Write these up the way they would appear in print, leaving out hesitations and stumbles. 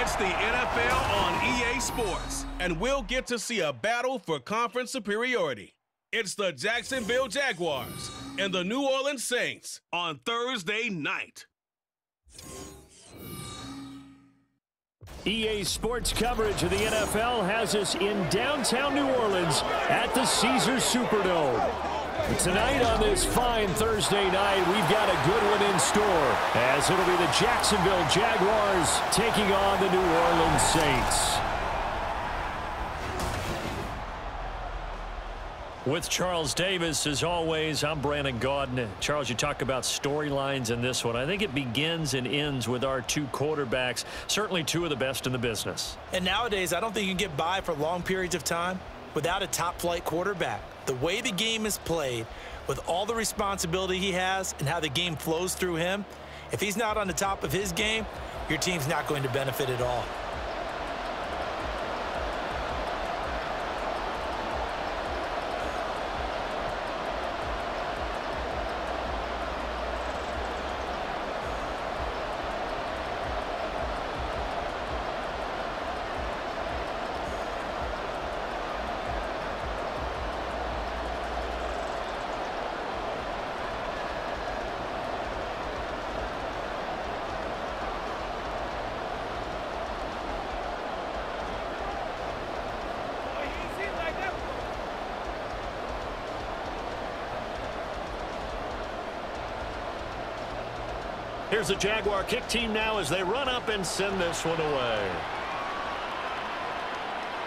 It's the NFL on EA Sports, and we'll get to see a battle for conference superiority. It's the Jacksonville Jaguars and the New Orleans Saints on Thursday night. EA Sports coverage of the NFL has us in downtown New Orleans at the Caesars Superdome. Tonight on this fine Thursday night, we've got a good one in store, as it'll be the Jacksonville Jaguars taking on the New Orleans Saints. With Charles Davis, as always, I'm Brandon Gaudin. Charles, you talk about storylines in this one. I think it begins and ends with our two quarterbacks, certainly two of the best in the business. And nowadays, I don't think you can get by for long periods of time without a top-flight quarterback. The way the game is played, with all the responsibility he has and how the game flows through him, if he's not on the top of his game, your team's not going to benefit at all. Here's the Jaguar kick team now as they run up and send this one away.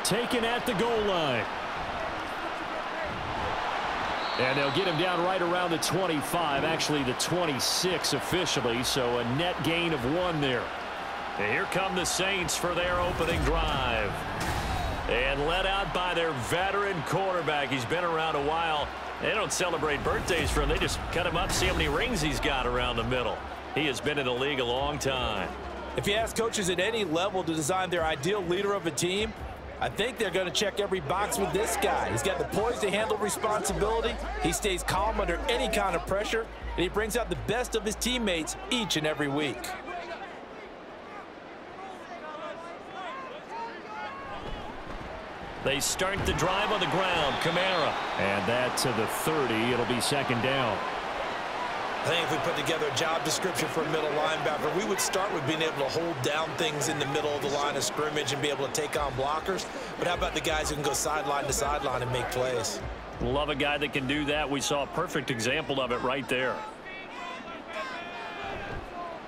Taken at the goal line. And they'll get him down right around the 25, actually the 26 officially, so a net gain of 1 there. And here come the Saints for their opening drive. And led out by their veteran quarterback. He's been around a while. They don't celebrate birthdays for him. They just cut him up, see how many rings he's got around the middle. He has been in the league a long time. If you ask coaches at any level to design their ideal leader of a team, I think they're going to check every box with this guy. He's got the poise to handle responsibility. He stays calm under any kind of pressure, and he brings out the best of his teammates each and every week. They start the drive on the ground. Kamara. And that to the 30. It'll be second down. I think if we put together a job description for a middle linebacker, we would start with being able to hold down things in the middle of the line of scrimmage and be able to take on blockers. But how about the guys who can go sideline to sideline and make plays? Love a guy that can do that. We saw a perfect example of it right there.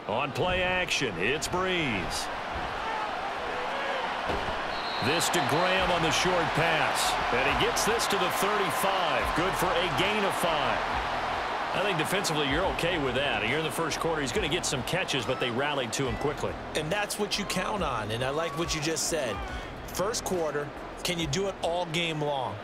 On play action, it's Breeze. This to Graham on the short pass. And he gets this to the 35. Good for a gain of 5. I think defensively you're okay with that. Here in the first quarter, he's going to get some catches, but they rallied to him quickly. And that's what you count on, and I like what you just said. First quarter, can you do it all game long?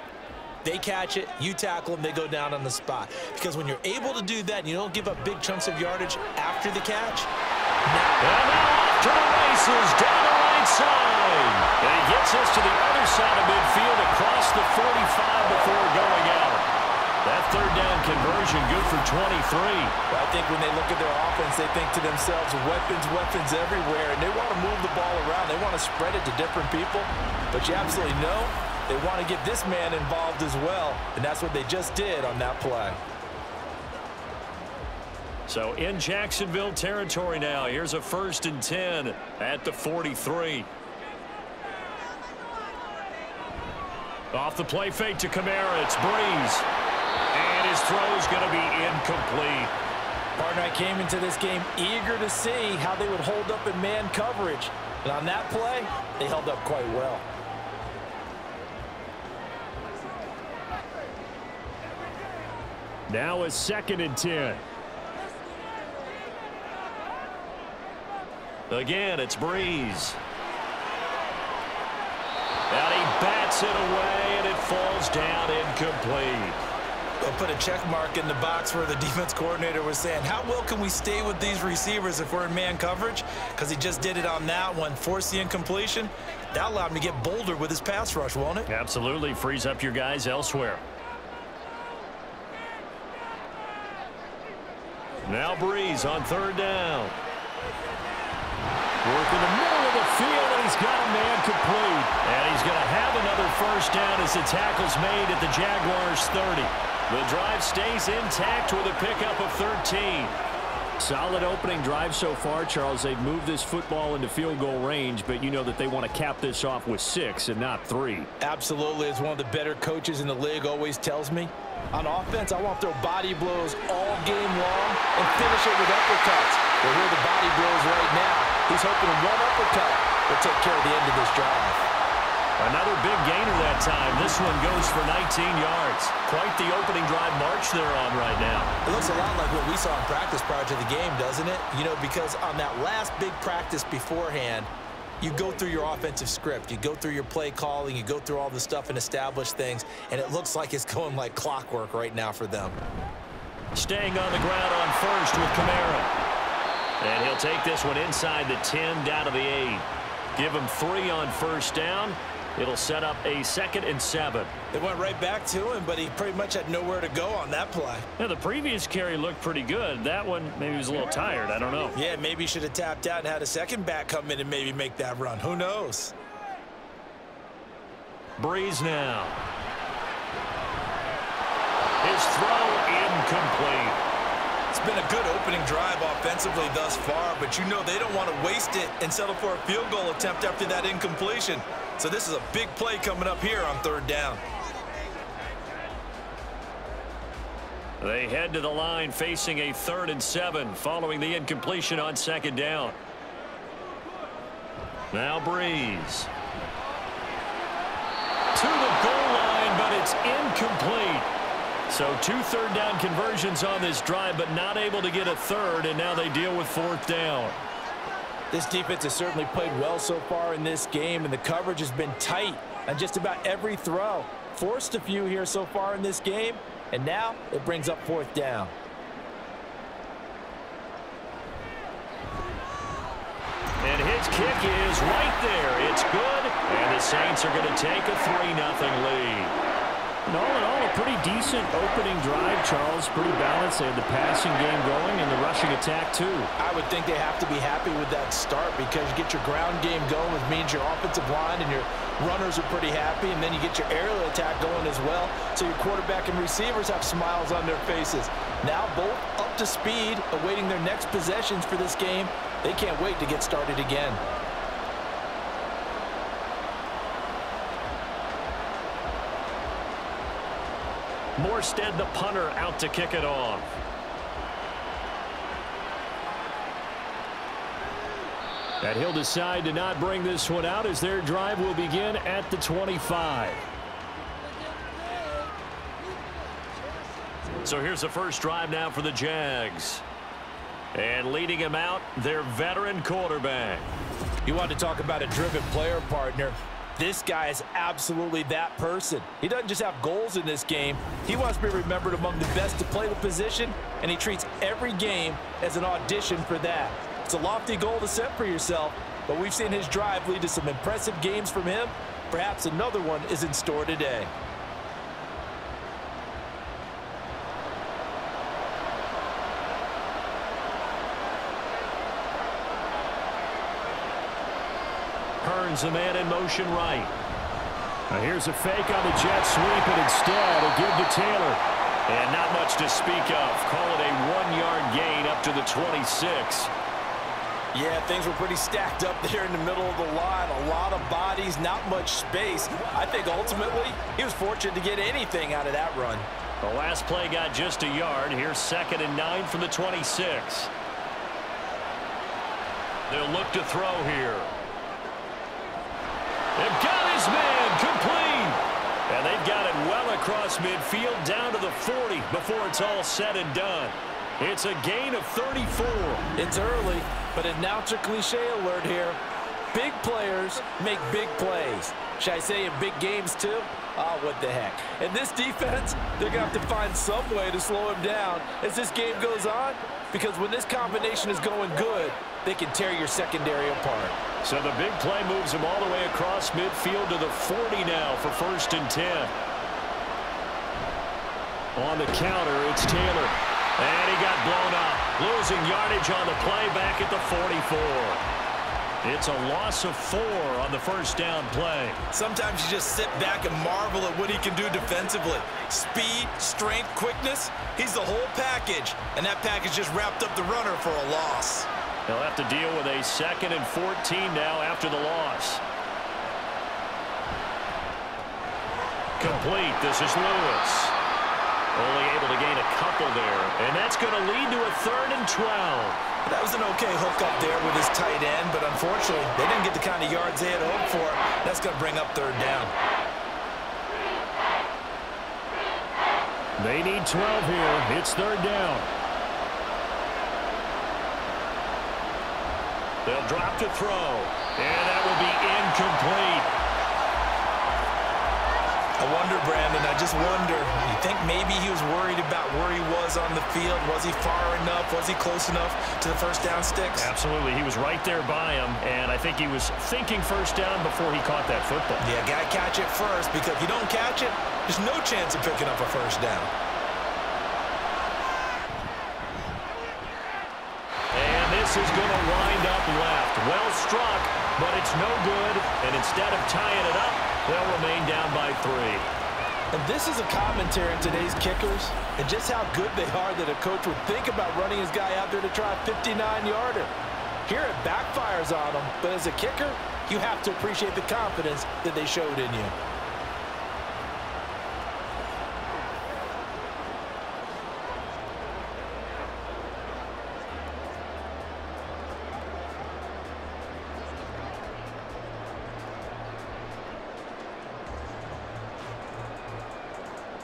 They catch it, you tackle them, they go down on the spot. Because when you're able to do that and you don't give up big chunks of yardage after the catch. And now off to the races, down the right side. And he gets us to the other side of midfield across the 45 before going out. That third down conversion good for 23. I think when they look at their offense, they think to themselves, weapons everywhere, and they want to move the ball around. They want to spread it to different people, but you absolutely know they want to get this man involved as well, and that's what they just did on that play. So in Jacksonville territory now, here's a 1st and 10 at the 43. Off the play fake to Kamara, it's Breeze. And his throw is going to be incomplete. Partner, I came into this game eager to see how they would hold up in man coverage. And on that play, they held up quite well. Now a 2nd and 10. Again, it's Breeze. And he bats it away, and it falls down incomplete. They'll put a check mark in the box where the defense coordinator was saying, how well can we stay with these receivers if we're in man coverage? Because he just did it on that one, forced the incompletion. That allowed him to get bolder with his pass rush, won't it? Absolutely. Frees up your guys elsewhere. Now Breeze on 3rd down. Work in the middle of the field, and he's got a man complete. And he's going to have another first down as the tackle's made at the Jaguars' 30. The drive stays intact with a pickup of 13. Solid opening drive so far, Charles. They've moved this football into field goal range, but you know that they want to cap this off with 6 and not 3. Absolutely. As one of the better coaches in the league always tells me, on offense, I want to throw body blows all game long and finish it with uppercuts. Well, here are the body blows right now. He's hoping one uppercut will take care of the end of this drive. Another big gainer that time. This one goes for 19 yards. Quite the opening drive march they're on right now. It looks a lot like what we saw in practice prior to the game, doesn't it? You know, because on that last big practice beforehand, you go through your offensive script. You go through your play calling. You go through all the stuff and establish things. And it looks like it's going like clockwork right now for them. Staying on the ground on first with Kamara. And he'll take this one inside the 10 down to the 8. Give him 3 on first down. It'll set up a 2nd and 7. They went right back to him, but he pretty much had nowhere to go on that play. Yeah, the previous carry looked pretty good. That one, maybe he was a little tired. I don't know. Yeah, maybe he should have tapped out and had a second back come in and maybe make that run. Who knows? Breeze now. His throw incomplete. It's been a good opening drive offensively thus far, but you know they don't want to waste it and settle for a field goal attempt after that incompletion. So this is a big play coming up here on 3rd down. They head to the line facing a 3rd and 7 following the incompletion on 2nd down. Now Breeze. To the goal line, but it's incomplete. So 2 3rd down conversions on this drive, but not able to get a 3rd, and now they deal with 4th down. This defense has certainly played well so far in this game, and the coverage has been tight on just about every throw. Forced a few here so far in this game, and now it brings up 4th down. And his kick is right there. It's good, and the Saints are going to take a 3-0 lead. And all in all, a pretty decent opening drive, Charles. Pretty balanced. They had the passing game going and the rushing attack, too. I would think they have to be happy with that start because you get your ground game going, which means your offensive line and your runners are pretty happy, and then you get your aerial attack going as well, so your quarterback and receivers have smiles on their faces. Now both up to speed, awaiting their next possessions for this game. They can't wait to get started again. Morstead, the punter, out to kick it off. And he'll decide to not bring this one out as their drive will begin at the 25. So here's the first drive now for the Jags. And leading him out, their veteran quarterback. You want to talk about a driven player, partner. This guy is absolutely that person. He doesn't just have goals in this game. He wants to be remembered among the best to play the position, and he treats every game as an audition for that. It's a lofty goal to set for yourself, but we've seen his drive lead to some impressive games from him. Perhaps another one is in store today. Hearns the man in motion right. Now here's a fake on the jet sweep, and instead a give to Taylor. And not much to speak of. Call it a 1-yard gain up to the 26. Yeah, things were pretty stacked up there in the middle of the line. A lot of bodies, not much space. I think ultimately he was fortunate to get anything out of that run. The last play got just a yard. Here's 2nd and 9 from the 26. They'll look to throw here. They've got his man complete. And they've got it well across midfield down to the 40 before it's all said and done. It's a gain of 34. It's early, but announcer cliche alert here. Big players make big plays. Should I say in big games too? Oh, what the heck. And this defense, they're going to have to find some way to slow him down as this game goes on, because when this combination is going good, they can tear your secondary apart. So the big play moves him all the way across midfield to the 40 now for 1st and 10. On the counter, it's Taylor. And he got blown up. Losing yardage on the play back at the 44. It's a loss of 4 on the first down play. Sometimes you just sit back and marvel at what he can do defensively. Speed, strength, quickness, he's the whole package. And that package just wrapped up the runner for a loss. They'll have to deal with a 2nd and 14 now after the loss. Complete. This is Lewis. Only able to gain a couple there. And that's going to lead to a 3rd and 12. That was an okay hook up there with his tight end, but unfortunately, they didn't get the kind of yards they had hoped for. That's going to bring up 3rd down. They need 12 here. It's 3rd down. They'll drop to throw. And that will be incomplete. I wonder, Brandon, I just wonder, you think maybe he was worried about where he was on the field? Was he far enough? Was he close enough to the first down sticks? Absolutely. He was right there by him, and I think he was thinking first down before he caught that football. Yeah, got to catch it first, because if you don't catch it, there's no chance of picking up a first down. And this is going to wind up left. Well struck, but it's no good, and instead of tying it up, they'll remain down by 3. And this is a commentary on today's kickers and just how good they are that a coach would think about running his guy out there to try a 59-yarder. Here it backfires on him, but as a kicker, you have to appreciate the confidence that they showed in you.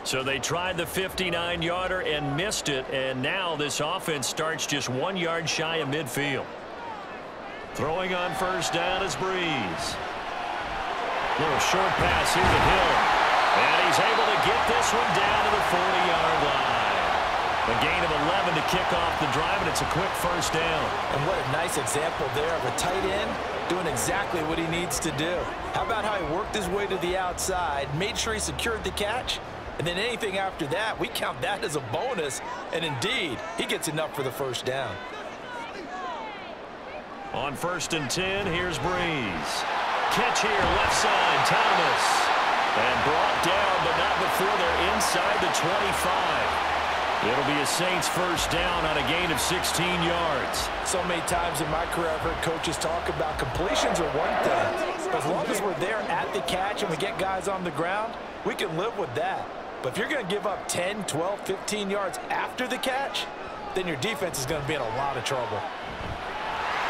So they tried the 59-yarder and missed it, and now this offense starts just 1 yard shy of midfield. Throwing on first down is Breeze. Little short pass here to Hill. And he's able to get this one down to the 40-yard line. A gain of 11 to kick off the drive, and it's a quick first down. And what a nice example there of a tight end doing exactly what he needs to do. How about how he worked his way to the outside, made sure he secured the catch, and then anything after that, we count that as a bonus. And indeed, he gets enough for the first down. On 1st and 10, here's Breeze. Catch here, left side, Thomas. And brought down, but not before they're inside the 25. It'll be a Saints first down on a gain of 16 yards. So many times in my career, I've heard coaches talk about completions are one thing. But as long as we're there at the catch and we get guys on the ground, we can live with that. But if you're going to give up 10, 12, 15 yards after the catch, then your defense is going to be in a lot of trouble.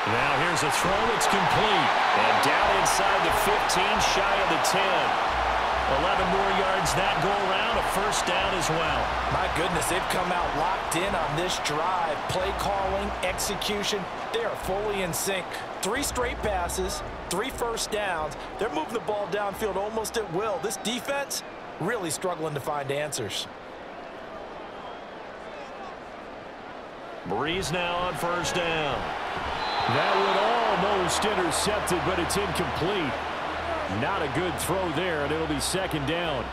Now here's a throw that's complete. And down inside the 15, shy of the 10. 11 more yards that go around, a first down as well. My goodness, they've come out locked in on this drive. Play calling, execution, they are fully in sync. 3 straight passes, 3 first downs. They're moving the ball downfield almost at will. This defense really struggling to find answers. Breeze now on first down. That would almost intercepted, but it's incomplete. Not a good throw there, and it'll be 2nd down.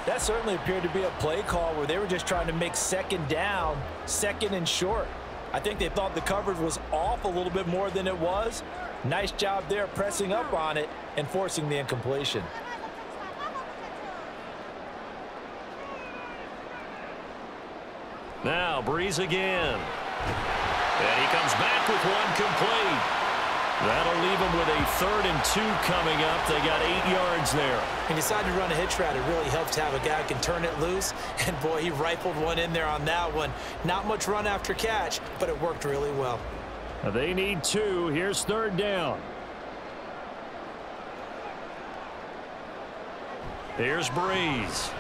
That certainly appeared to be a play call where they were just trying to make 2nd down, 2nd and short. I think they thought the coverage was off a little bit more than it was. Nice job there pressing up on it and forcing the incompletion. Now Breeze again. And he comes back with one complete. That'll leave him with a 3rd and 2 coming up. They got 8 yards there. He decided to run a hitch route. It really helps to have a guy who can turn it loose. And, boy, he rifled one in there on that one. Not much run after catch, but it worked really well. They need 2. Here's 3rd down. Here's Breeze.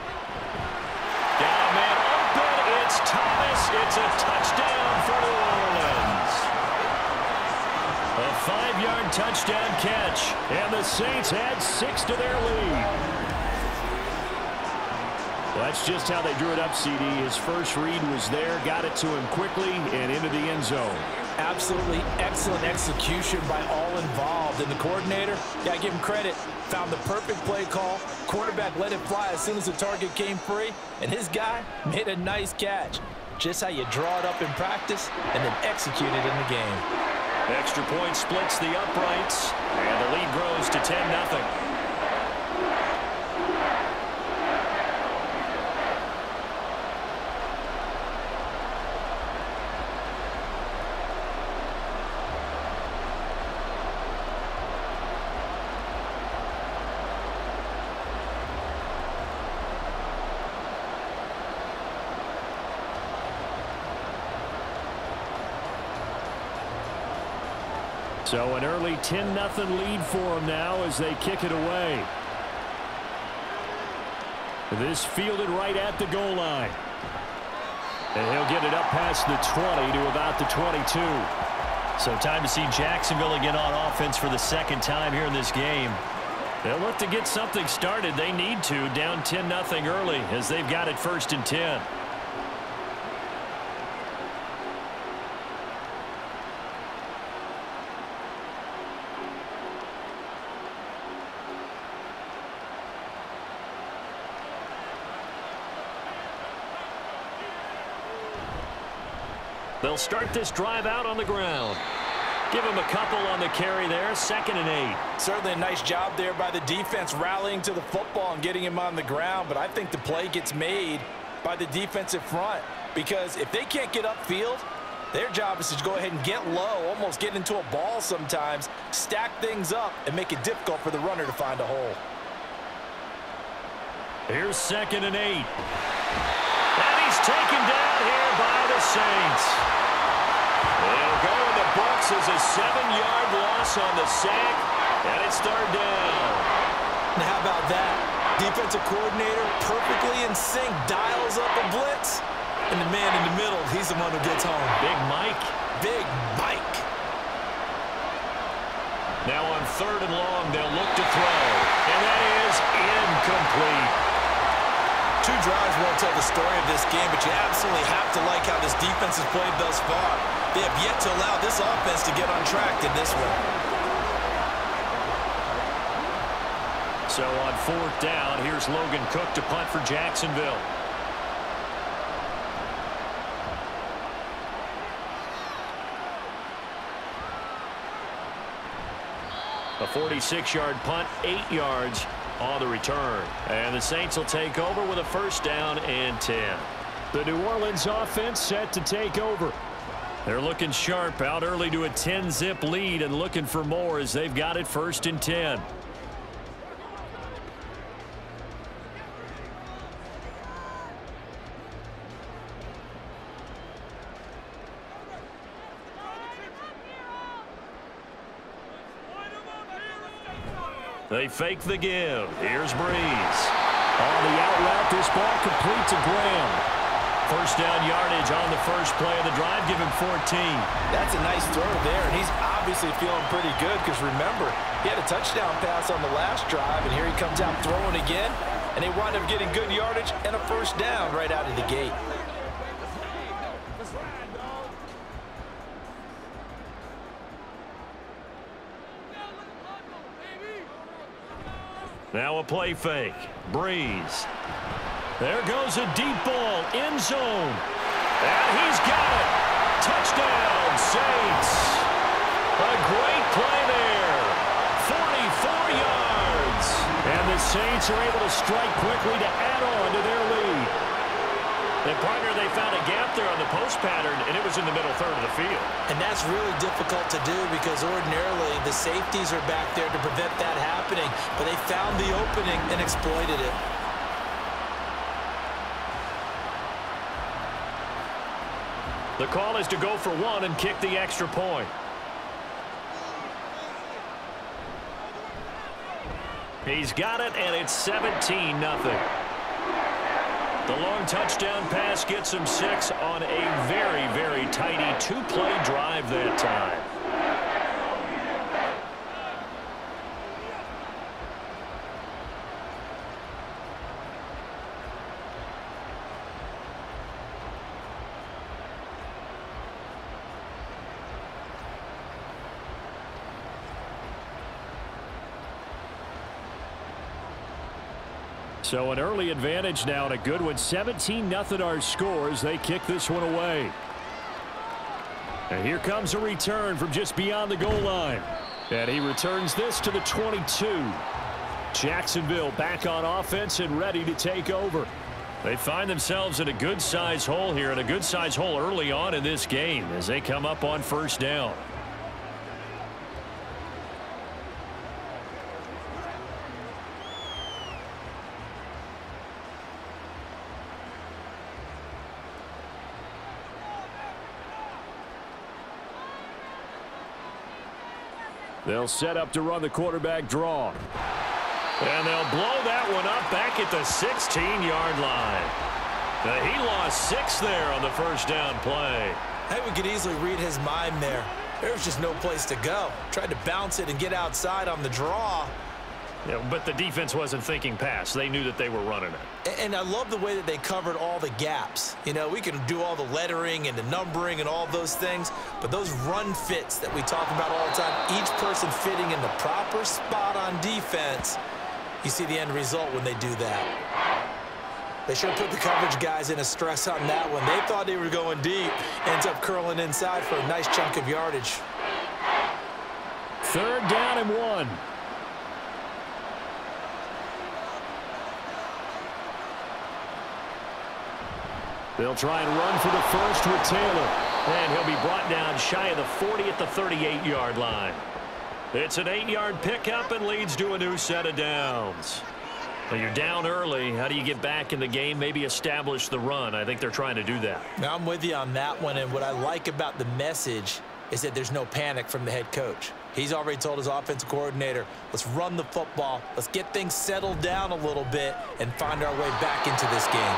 Got a man open. It's Thomas. It's a touchdown for New Orleans. A 5-yard touchdown catch. And the Saints add 6 to their lead. That's just how they drew it up, CD. His first read was there, got it to him quickly, and into the end zone. Absolutely excellent execution by all involved. And the coordinator, got to give him credit, found the perfect play call. Quarterback let it fly as soon as the target came free, and his guy made a nice catch. Just how you draw it up in practice and then execute it in the game. Extra point splits the uprights, and the lead grows to 10-0. So an early 10-0 lead for them now as they kick it away. This fielded right at the goal line. And he'll get it up past the 20 to about the 22. So time to see Jacksonville again on offense for the second time here in this game. They'll look to get something started. They need to, down 10-0 early as they've got it 1st and 10. They'll start this drive out on the ground. Give him a couple on the carry there, 2nd and 8. Certainly a nice job there by the defense rallying to the football and getting him on the ground, but I think the play gets made by the defensive front because if they can't get upfield, their job is to go ahead and get low, almost get into a ball sometimes, stack things up, and make it difficult for the runner to find a hole. Here's 2nd and 8. And he's taken down here by the Saints. It'll go in the books as a 7-yard loss on the sack, and it's 3rd down. Now how about that? Defensive coordinator perfectly in sync, dials up a blitz, and the man in the middle, he's the one who gets home. Big Mike. Big Mike. Now on 3rd and long, they'll look to throw, and that is incomplete. 2 drives won't tell the story of this game, but you absolutely have to like how this defense has played thus far. They have yet to allow this offense to get on track in this one. So on 4th down, here's Logan Cook to punt for Jacksonville. A 46-yard punt, 8 yards on the return. And the Saints will take over with a 1st down and 10. The New Orleans offense set to take over. They're looking sharp, out early to a 10-zip lead and looking for more as they've got it 1st and 10. They fake the give. Here's Breeze. On the out route, this ball complete to Graham. 1st down yardage on the first play of the drive. Give him 14. That's a nice throw there, and he's obviously feeling pretty good because remember, he had a touchdown pass on the last drive, and here he comes out throwing again, and they wind up getting good yardage and a 1st down right out of the gate. Now a play fake. Breeze. There goes a deep ball. End zone. And he's got it. Touchdown, Saints. A great play there. 44 yards. And the Saints are able to strike quickly to add on to their lead. And partner, they found a gap there on the post pattern, and it was in the middle 3rd of the field. And that's really difficult to do because ordinarily the safeties are back there to prevent that happening. But they found the opening and exploited it. The call is to go for 1 and kick the extra point. He's got it, and it's 17-0. The long touchdown pass gets him 6 on a very, very tidy 2-play drive that time. So an early advantage now and a good one. 17-0 our scores. They kick this one away. And here comes a return from just beyond the goal line. And he returns this to the 22. Jacksonville back on offense and ready to take over. They find themselves in a good-size hole here, and a good-size hole early on in this game as they come up on first down. They'll set up to run the quarterback draw. And they'll blow that one up back at the 16-yard line. He lost 6 there on the first down play. Hey, we could easily read his mind there. There was just no place to go. Tried to bounce it and get outside on the draw. Yeah, but the defense wasn't thinking pass. They knew that they were running it. And I love the way that they covered all the gaps. You know, we can do all the lettering and the numbering and all those things, but those run fits that we talk about all the time, each person fitting in the proper spot on defense, you see the end result when they do that. They should have put the coverage guys in a stress on that one. They thought they were going deep. Ends up curling inside for a nice chunk of yardage. 3rd down and 1. They'll try and run for the first with Taylor. And he'll be brought down shy of the 40 at the 38-yard line. It's an 8-yard pickup and leads to a new set of downs. Well, you're down early. How do you get back in the game, maybe establish the run? I think they're trying to do that. Now, I'm with you on that one, and what I like about the message is that there's no panic from the head coach. He's already told his offensive coordinator, let's run the football, let's get things settled down a little bit and find our way back into this game.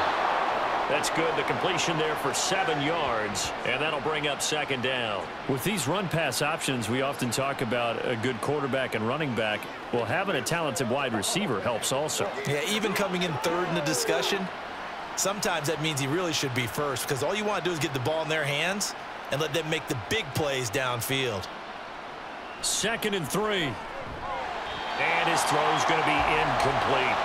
That's good. The completion there for 7 yards, and that'll bring up 2nd down. With these run-pass options, we often talk about a good quarterback and running back. Well, having a talented wide receiver helps also. Yeah, even coming in 3rd in the discussion, sometimes that means he really should be first, because all you want to do is get the ball in their hands and let them make the big plays downfield. 2nd and 3. And his throw's going to be incomplete.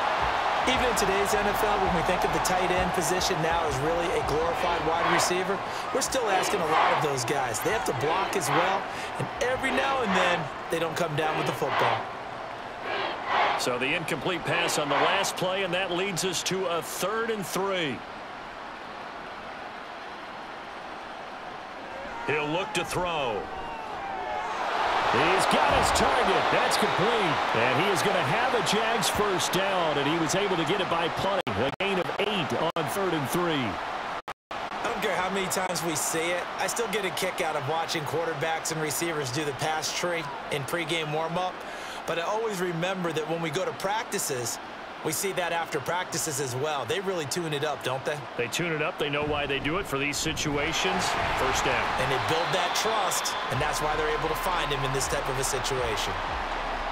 Even in today's NFL, when we think of the tight end position now as really a glorified wide receiver, we're still asking a lot of those guys. They have to block as well, and every now and then, they don't come down with the football. So the incomplete pass on the last play, and that leads us to a 3rd and 3. He'll look to throw. He's got his target. That's complete. And he is going to have a Jags first down, and he was able to get it by play. A gain of 8 on 3rd and 3. I don't care how many times we see it. I still get a kick out of watching quarterbacks and receivers do the pass tree in pregame warm-up. But I always remember that when we go to practices, we see that after practices as well. They really tune it up, don't they? They tune it up. They know why they do it for these situations. First down. And they build that trust, and that's why they're able to find him in this type of a situation.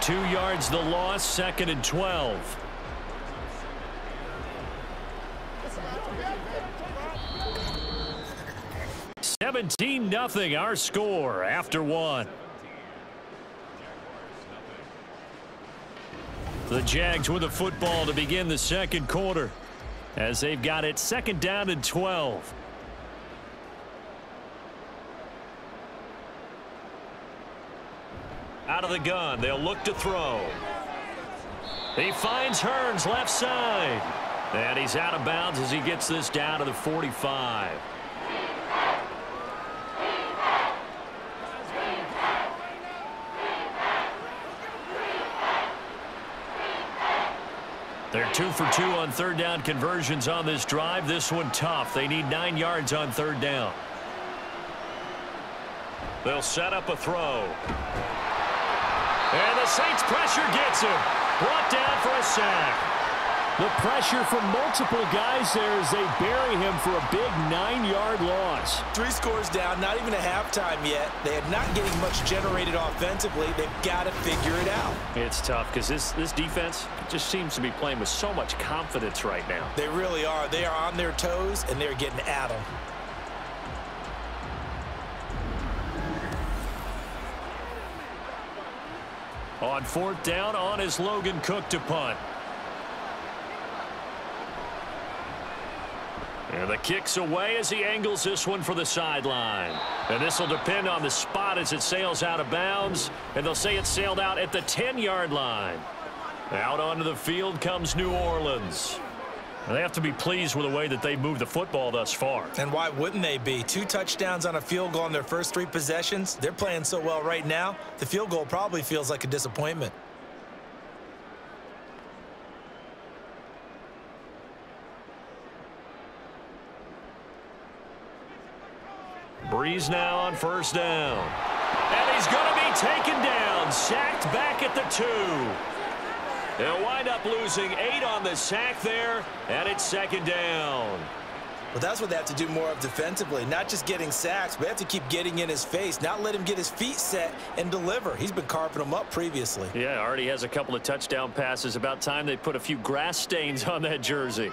2 yards the loss, 2nd and 12. $17-0 our score after 1. The Jags with the football to begin the 2nd quarter as they've got it 2nd down and 12. Out of the gun, they'll look to throw. He finds Hearns left side. And he's out of bounds as he gets this down to the 45. They're 2 for 2 on 3rd down conversions on this drive. This one tough. They need 9 yards on 3rd down. They'll set up a throw. And the Saints pressure gets him. Brought down for a sack. The pressure from multiple guys there as they bury him for a big 9-yard loss. 3 scores down, not even a halftime yet. They are not getting much generated offensively. They've got to figure it out. It's tough because this defense just seems to be playing with so much confidence right now. They really are. They are on their toes, and they're getting at them. On 4th down, on is Logan Cook to punt. And the kick's away as he angles this one for the sideline. And this will depend on the spot as it sails out of bounds. And they'll say it sailed out at the 10-yard line. Out onto the field comes New Orleans. And they have to be pleased with the way that they moved the football thus far. And why wouldn't they be? 2 touchdowns on a field goal in their first 3 possessions. They're playing so well right now, the field goal probably feels like a disappointment. Breeze now on first down. And he's going to be taken down. Sacked back at the 2. They'll wind up losing 8 on the sack there, and it's second down. Well, that's what they have to do more of defensively, not just getting sacks, but they have to keep getting in his face, not let him get his feet set and deliver. He's been carving them up previously. Yeah, already has a couple of touchdown passes. About time they put a few grass stains on that jersey.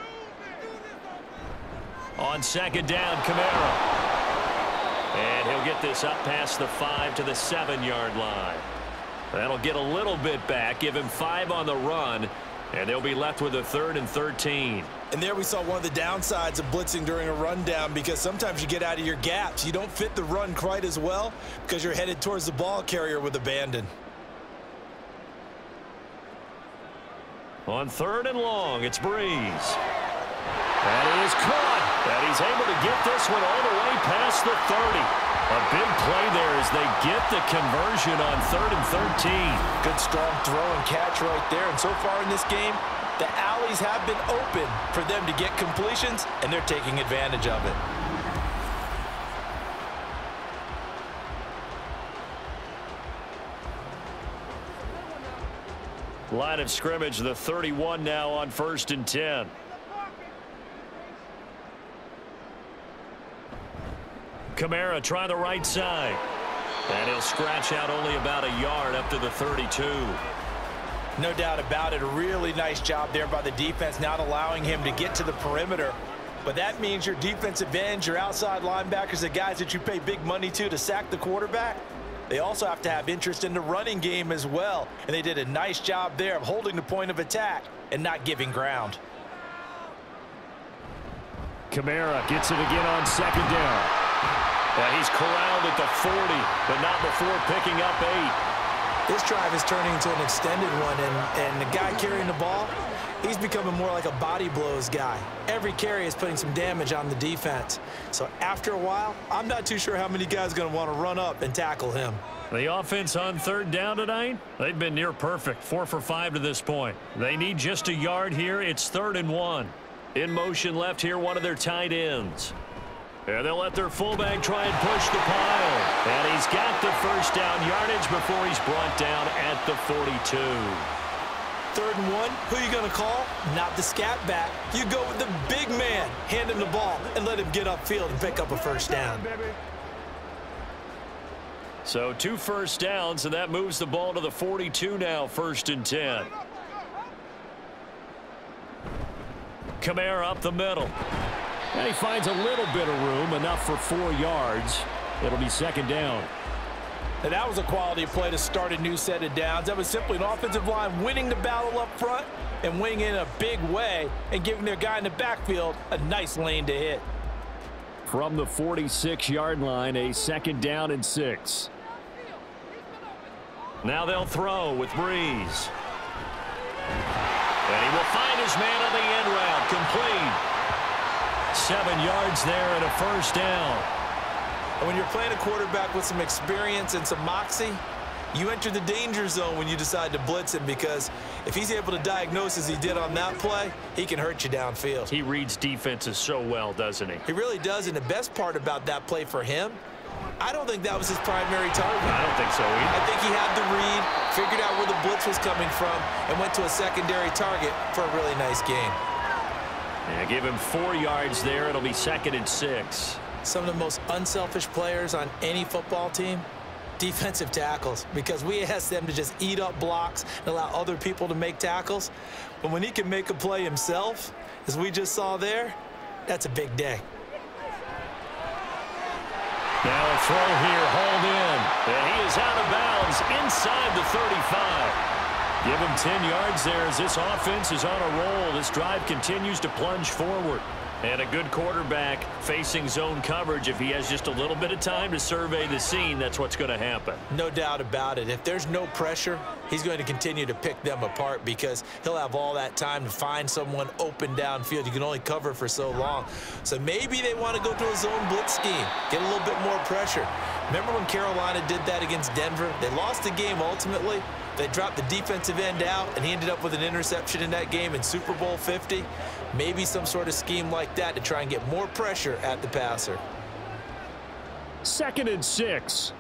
On second down, Kamara. And he'll get this up past the 5 to the 7-yard line. That'll get a little bit back, give him 5 on the run, and they'll be left with a 3rd and 13. And there we saw one of the downsides of blitzing during a rundown, because sometimes you get out of your gaps. You don't fit the run quite as well because you're headed towards the ball carrier with abandon. On 3rd and long, it's Breeze. That is caught. And he's able to get this one all the way past the 30. A big play there as they get the conversion on 3rd and 13. Good strong throw and catch right there. And so far in this game, the alleys have been open for them to get completions, and they're taking advantage of it. Line of scrimmage, the 31 now on 1st and 10. Kamara try the right side. And he'll scratch out only about a yard up to the 32. No doubt about it. A really nice job there by the defense, not allowing him to get to the perimeter. But that means your defensive ends, your outside linebackers, the guys that you pay big money to sack the quarterback, they also have to have interest in the running game as well. And they did a nice job there of holding the point of attack and not giving ground. Kamara gets it again on second down. He's corralled at the 40, but not before picking up 8. This drive is turning into an extended one, and the guy carrying the ball, he's becoming more like a body blows guy. Every carry is putting some damage on the defense. So after a while, I'm not too sure how many guys are going to want to run up and tackle him. The offense on 3rd down tonight, they've been near perfect, 4 for 5 to this point. They need just a yard here. It's 3rd and 1. In motion left here, one of their tight ends. And they'll let their fullback try and push the pile. And he's got the first down yardage before he's brought down at the 42. 3rd and 1, who are you going to call? Not the scat back. You go with the big man, hand him the ball, and let him get upfield and pick up a first down. So 2 first downs, and that moves the ball to the 42 now, 1st and 10. Kamara up the middle. And he finds a little bit of room, enough for 4 yards. It'll be 2nd down. And that was a quality play to start a new set of downs. That was simply an offensive line winning the battle up front and winning in a big way and giving their guy in the backfield a nice lane to hit. From the 46-yard line, a 2nd down and 6. Now they'll throw with Breeze. And he will find his man on the end route, complete. 7 yards there and a first down. And when you're playing a quarterback with some experience and some moxie, you enter the danger zone when you decide to blitz him, because if he's able to diagnose as he did on that play, he can hurt you downfield. He reads defenses so well, doesn't he? He really does, and the best part about that play for him, I don't think that was his primary target. I don't think so either. I think he had the read, figured out where the blitz was coming from, and went to a secondary target for a really nice gain. Yeah, give him 4 yards there. It'll be 2nd and 6. Some of the most unselfish players on any football team, defensive tackles, because we ask them to just eat up blocks and allow other people to make tackles. But when he can make a play himself, as we just saw there, that's a big day. Now a throw here, hauled in. And he is out of bounds inside the 35. Give him 10 yards there as this offense is on a roll. This drive continues to plunge forward. And a good quarterback facing zone coverage. If he has just a little bit of time to survey the scene, that's what's going to happen. No doubt about it. If there's no pressure, he's going to continue to pick them apart because he'll have all that time to find someone open downfield. You can only cover for so long. So maybe they want to go to a zone blitz scheme, get a little bit more pressure. Remember when Carolina did that against Denver? They lost the game ultimately. They dropped the defensive end out, and he ended up with an interception in that game in Super Bowl 50. Maybe some sort of scheme like that to try and get more pressure at the passer. 2nd and 6.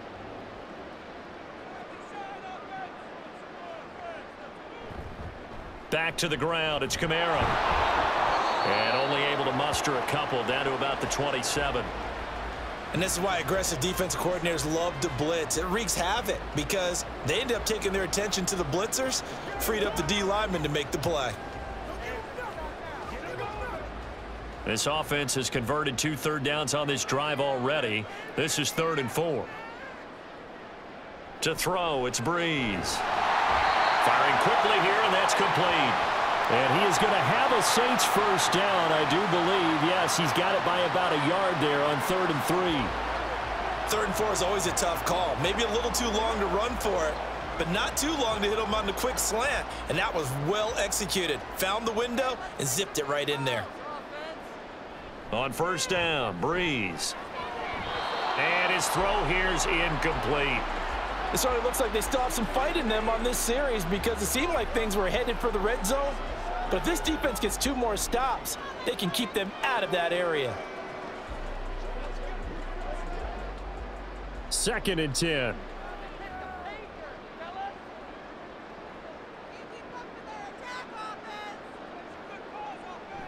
Back to the ground. It's Kamara. And only able to muster a couple down to about the 27. And this is why aggressive defensive coordinators love to blitz. It wreaks havoc because they end up taking their attention to the blitzers, freed up the D lineman to make the play. This offense has converted 2 third downs on this drive already. This is 3rd and 4. To throw, it's Breeze. Firing quickly here, and that's complete. And he is going to have a Saints first down, I do believe. Yes, he's got it by about a yard there on 3rd and 3. 3rd and 4 is always a tough call. Maybe a little too long to run for it, but not too long to hit him on the quick slant. And that was well executed. Found the window and zipped it right in there. On 1st down, Breeze. And his throw here is incomplete. It sort of looks like they still have some fight in them on this series because it seemed like things were headed for the red zone. But if this defense gets 2 more stops, they can keep them out of that area. 2nd and 10.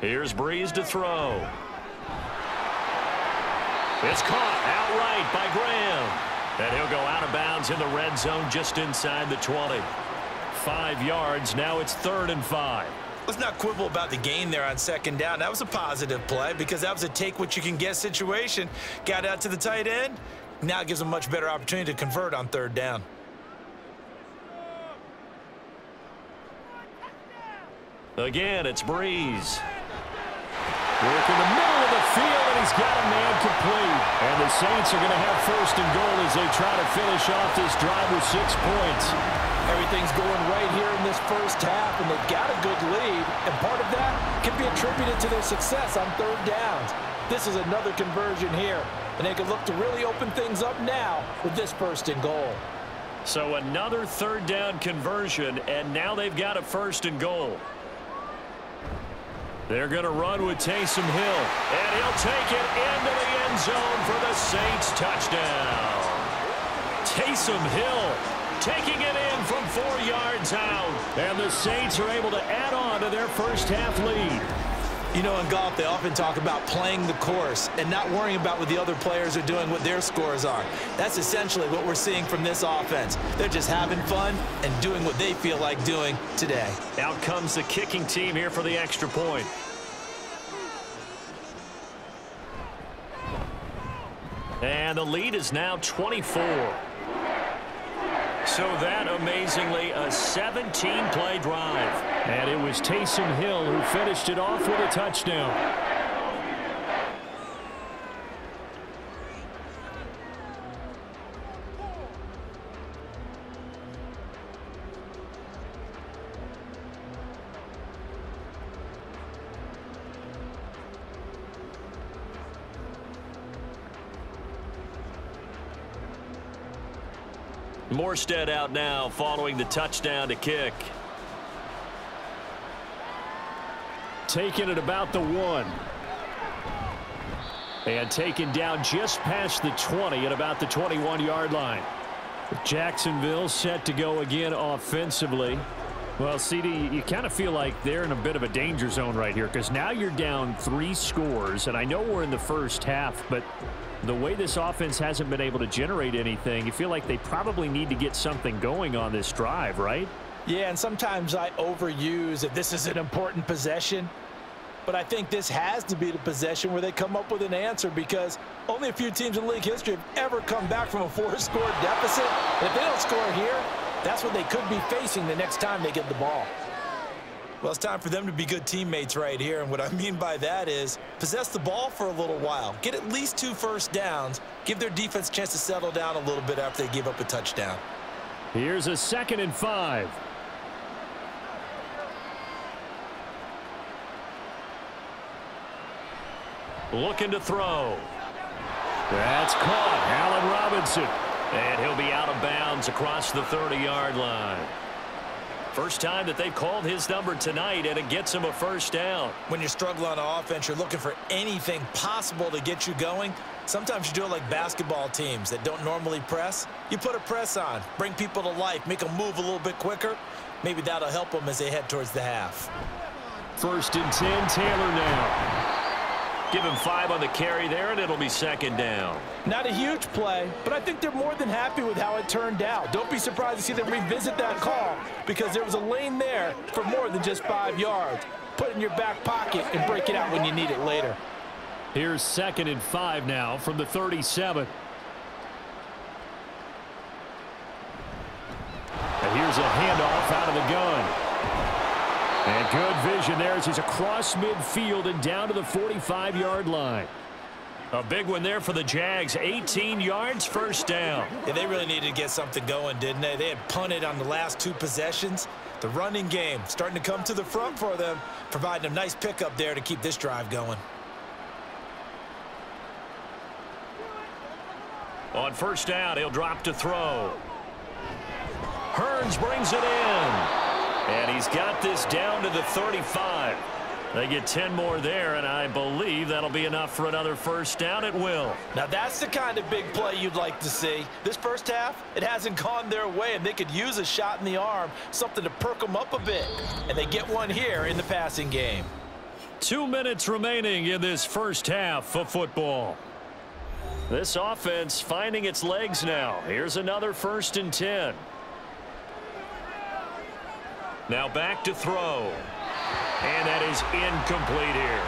Here's Breeze to throw. It's caught outright by Graham. And he'll go out of bounds in the red zone just inside the 20. 5 yards. Now it's 3rd and 5. Let's not quibble about the gain there on 2nd down. That was a positive play because that was a take-what-you-can-get situation. Got out to the tight end. Now it gives them a much better opportunity to convert on 3rd down. Again, it's Breeze. Work in the middle of the field, and he's got a man complete. And the Saints are going to have 1st and goal as they try to finish off this drive with 6 points. Everything's going right here in this first half, and they've got a good lead. And part of that can be attributed to their success on 3rd downs. This is another conversion here, and they can look to really open things up now with this 1st and goal. So another 3rd down conversion, and now they've got a 1st and goal. They're going to run with Taysom Hill, and he'll take it into the end zone for the Saints touchdown. Taysom Hill taking it in from 4 yards out, and the Saints are able to add on to their first half lead. You know, in golf, they often talk about playing the course and not worrying about what the other players are doing, what their scores are. That's essentially what we're seeing from this offense. They're just having fun and doing what they feel like doing today. Out comes the kicking team here for the extra point. And the lead is now 24. So that, amazingly, a 17-play drive. And it was Taysom Hill who finished it off with a touchdown. Morstead out now following the touchdown to kick. Taking it about the 1. And taken down just past the 20 at about the 21-yard line. Jacksonville set to go again offensively. Well, CD, you kind of feel like they're in a bit of a danger zone right here because now you're down 3 scores. And I know we're in the first half, but the way this offense hasn't been able to generate anything, you feel like they probably need to get something going on this drive, right? Yeah, and sometimes I overuse if this is an important possession. But I think this has to be the possession where they come up with an answer because only a few teams in league history have ever come back from a 4-score deficit. If they don't score here, That's what they could be facing the next time they get the ball. Well, it's time for them to be good teammates right here, and what I mean by that is possess the ball for a little while, get at least 2 first downs, give their defense a chance to settle down a little bit after they give up a touchdown. Here's a 2nd and 5. Looking to throw. That's caught. Allen Robinson. And he'll be out of bounds across the 30-yard line. First time that they've called his number tonight, and it gets him a first down. When you're struggling on offense, you're looking for anything possible to get you going. Sometimes you do it like basketball teams that don't normally press. You put a press on, bring people to life, make them move a little bit quicker. Maybe that'll help them as they head towards the half. 1st and 10, Taylor now. Give him 5 on the carry there, and it'll be 2nd down. Not a huge play, but I think they're more than happy with how it turned out. Don't be surprised to see them revisit that call because there was a lane there for more than just 5 yards. Put it in your back pocket and break it out when you need it later. Here's 2nd and 5 now from the 37. And here's a handoff out of the gun. And good vision there as he's across midfield and down to the 45-yard line. A big one there for the Jags. 18 yards, first down. Yeah, they really needed to get something going, didn't they? They had punted on the last 2 possessions. The running game starting to come to the front for them, providing a nice pickup there to keep this drive going. On first down, he'll drop to throw. Hearns brings it in. And he's got this down to the 35. They get 10 more there, and I believe that'll be enough for another first down. It will. Now, that's the kind of big play you'd like to see. This first half, it hasn't gone their way, and they could use a shot in the arm, something to perk them up a bit. And they get one here in the passing game. 2 minutes remaining in this first half of football. This offense finding its legs now. Here's another 1st and 10. Now back to throw. And that is incomplete here.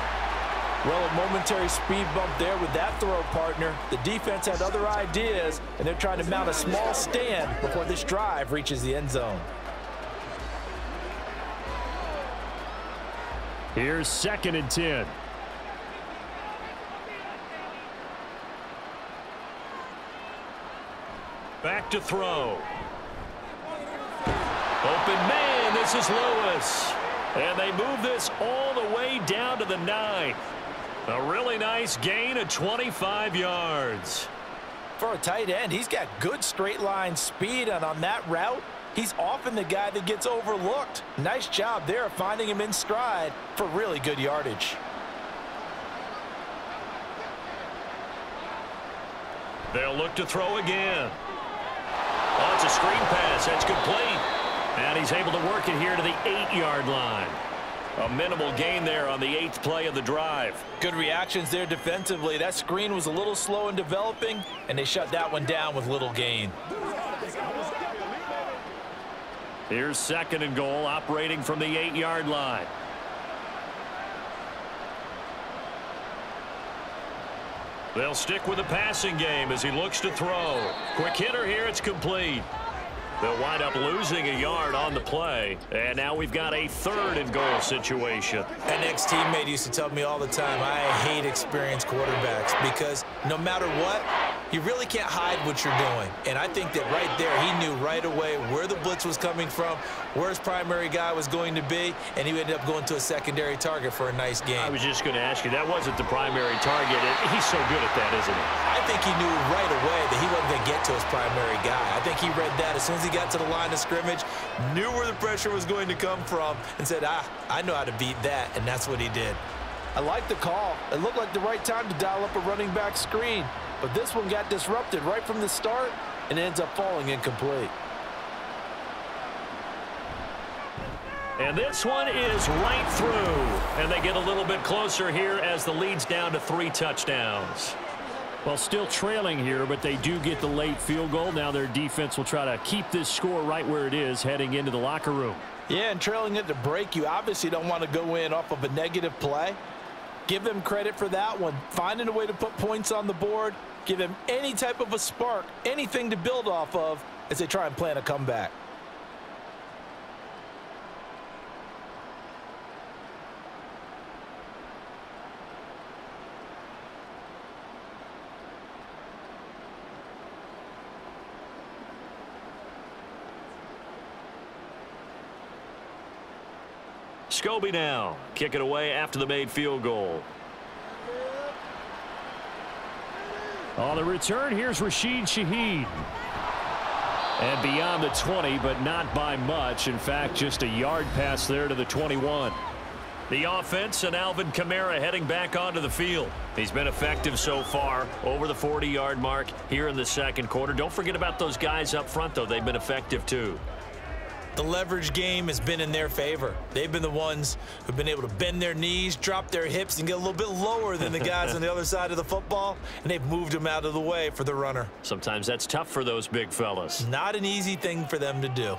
Well, a momentary speed bump there with that throw, partner. The defense had other ideas, and they're trying to mount a small stand before this drive reaches the end zone. Here's 2nd and 10. Back to throw. Open man, this is Lewis. And they move this all the way down to the 9. A really nice gain of 25 yards. For a tight end, he's got good straight line speed, and on that route, he's often the guy that gets overlooked. Nice job there of finding him in stride for really good yardage. They'll look to throw again. Oh, it's a screen pass. That's complete. And he's able to work it here to the 8-yard line. A minimal gain there on the 8th play of the drive. Good reactions there defensively. That screen was a little slow in developing, and they shut that one down with little gain. Here's 2nd and goal, operating from the 8-yard line. They'll stick with the passing game as he looks to throw. Quick hitter here, it's complete. They'll wind up losing a yard on the play. And now we've got a 3rd and goal situation. An ex-teammate used to tell me all the time, I hate experienced quarterbacks because no matter what, you really can't hide what you're doing. And I think that right there, he knew right away where the blitz was coming from, where his primary guy was going to be, and he ended up going to a secondary target for a nice game. I was just going to ask you, that wasn't the primary target. He's so good at that, isn't he? I think he knew right away that he wasn't going to get to his primary guy. I think he read that as soon as he got to the line of scrimmage, knew where the pressure was going to come from, and said, I know how to beat that, and that's what he did. I like the call. It looked like the right time to dial up a running back screen, but this one got disrupted right from the start and ends up falling incomplete. And this one is right through, and they get a little bit closer here as the lead's down to 3 touchdowns. Well, still trailing here, but they do get the late field goal. Now their defense will try to keep this score right where it is heading into the locker room. Yeah, and trailing at the break, you obviously don't want to go in off of a negative play. Give them credit for that one. Finding a way to put points on the board. Give them any type of a spark, anything to build off of as they try and plan a comeback. Scobie now. Kick it away after the made field goal. On the return, here's Rashid Shaheed. And beyond the 20, but not by much. In fact, just a yard pass there to the 21. The offense and Alvin Kamara heading back onto the field. He's been effective so far, over the 40-yard mark here in the second quarter. Don't forget about those guys up front, though. They've been effective, too. The leverage game has been in their favor. They've been the ones who've been able to bend their knees, drop their hips, and get a little bit lower than the guys on the other side of the football, and they've moved them out of the way for the runner. Sometimes that's tough for those big fellas. Not an easy thing for them to do.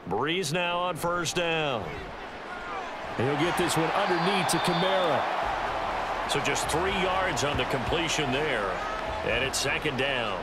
Breeze now on first down. He'll get this one underneath to Kamara. So just 3 yards on the completion there, and it's second down.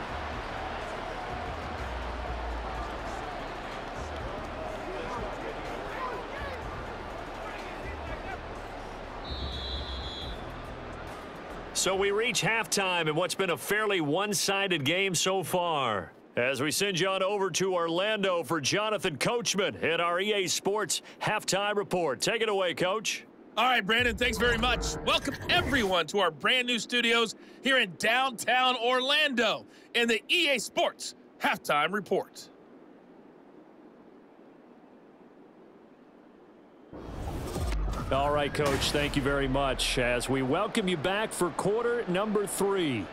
So we reach halftime in what's been a fairly one-sided game so far. As we send you on over to Orlando for Jonathan Coachman at our EA Sports Halftime Report. Take it away, Coach. All right, Brandon, thanks very much. Welcome, everyone, to our brand-new studios here in downtown Orlando in the EA Sports Halftime Report. All right, Coach, thank you very much as we welcome you back for quarter number 3.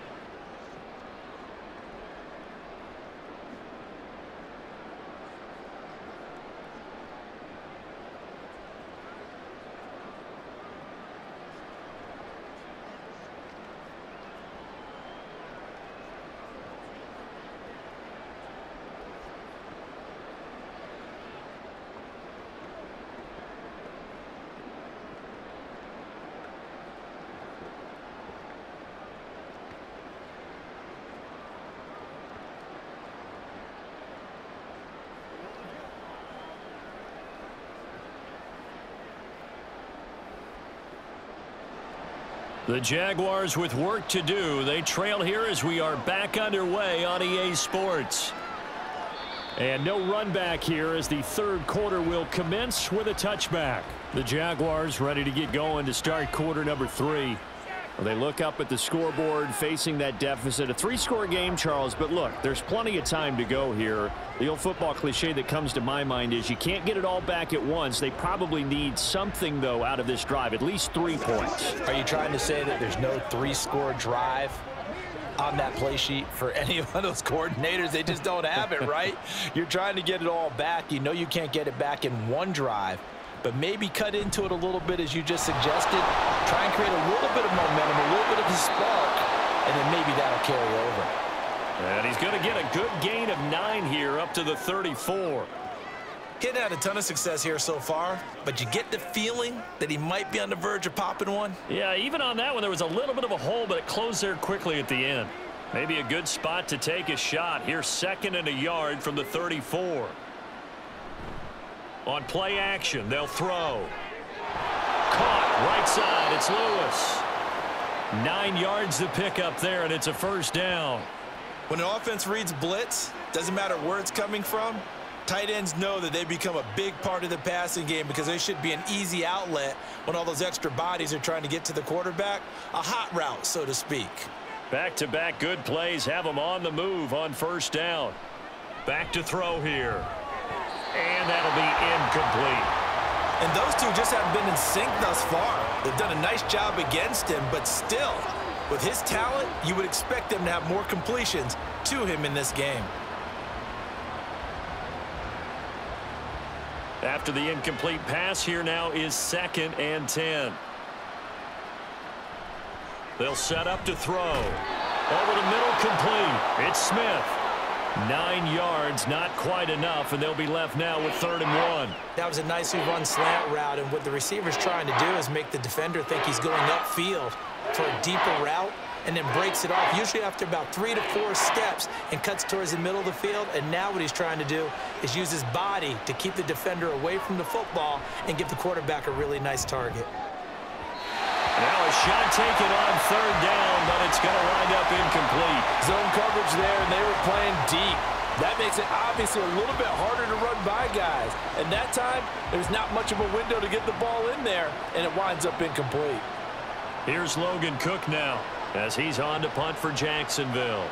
The Jaguars with work to do. They trail here as we are back underway on EA Sports. And no run back here as the third quarter will commence with a touchback. The Jaguars ready to get going to start quarter number 3. Well, they look up at the scoreboard facing that deficit. A 3-score game, Charles, but look, there's plenty of time to go here. The old football cliche that comes to my mind is you can't get it all back at once. They probably need something, though, out of this drive, at least 3 points. Are you trying to say that there's no 3-score drive on that play sheet for any of those coordinators? They just don't have it, right? You're trying to get it all back. You know you can't get it back in one drive, but maybe cut into it a little bit as you just suggested. Try and create a little bit of momentum, a little bit of a spark, and then maybe that'll carry over. And he's going to get a good gain of 9 here up to the 34. He hadn't had a ton of success here so far, but you get the feeling that he might be on the verge of popping one. Yeah, even on that one, there was a little bit of a hole, but it closed there quickly at the end. Maybe a good spot to take a shot. Here's 2nd and a yard from the 34. On play action, they'll throw. Caught, right side, it's Lewis. 9 yards to pick up there, and it's a first down. When an offense reads blitz, doesn't matter where it's coming from, tight ends know that they become a big part of the passing game because they should be an easy outlet when all those extra bodies are trying to get to the quarterback. A hot route, so to speak. Back-to-back good plays have them on the move on first down. Back to throw here. And that'll be incomplete. And those two just haven't been in sync thus far. They've done a nice job against him, but still, with his talent, you would expect them to have more completions to him in this game. After the incomplete pass, here now is 2nd and 10. They'll set up to throw. Over the middle, complete. It's Smith. 9 yards, not quite enough, and they'll be left now with 3rd and 1. That was a nicely run slant route, and what the receiver's trying to do is make the defender think he's going upfield for a deeper route, and then breaks it off, usually after about 3 to 4 steps, and cuts towards the middle of the field. And now what he's trying to do is use his body to keep the defender away from the football and give the quarterback a really nice target. Now a shot taken on 3rd down, but it's going to wind up incomplete. Zone coverage there, and they were playing deep. That makes it obviously a little bit harder to run by guys. And that time, there's not much of a window to get the ball in there, and it winds up incomplete. Here's Logan Cook now as he's on to punt for Jacksonville.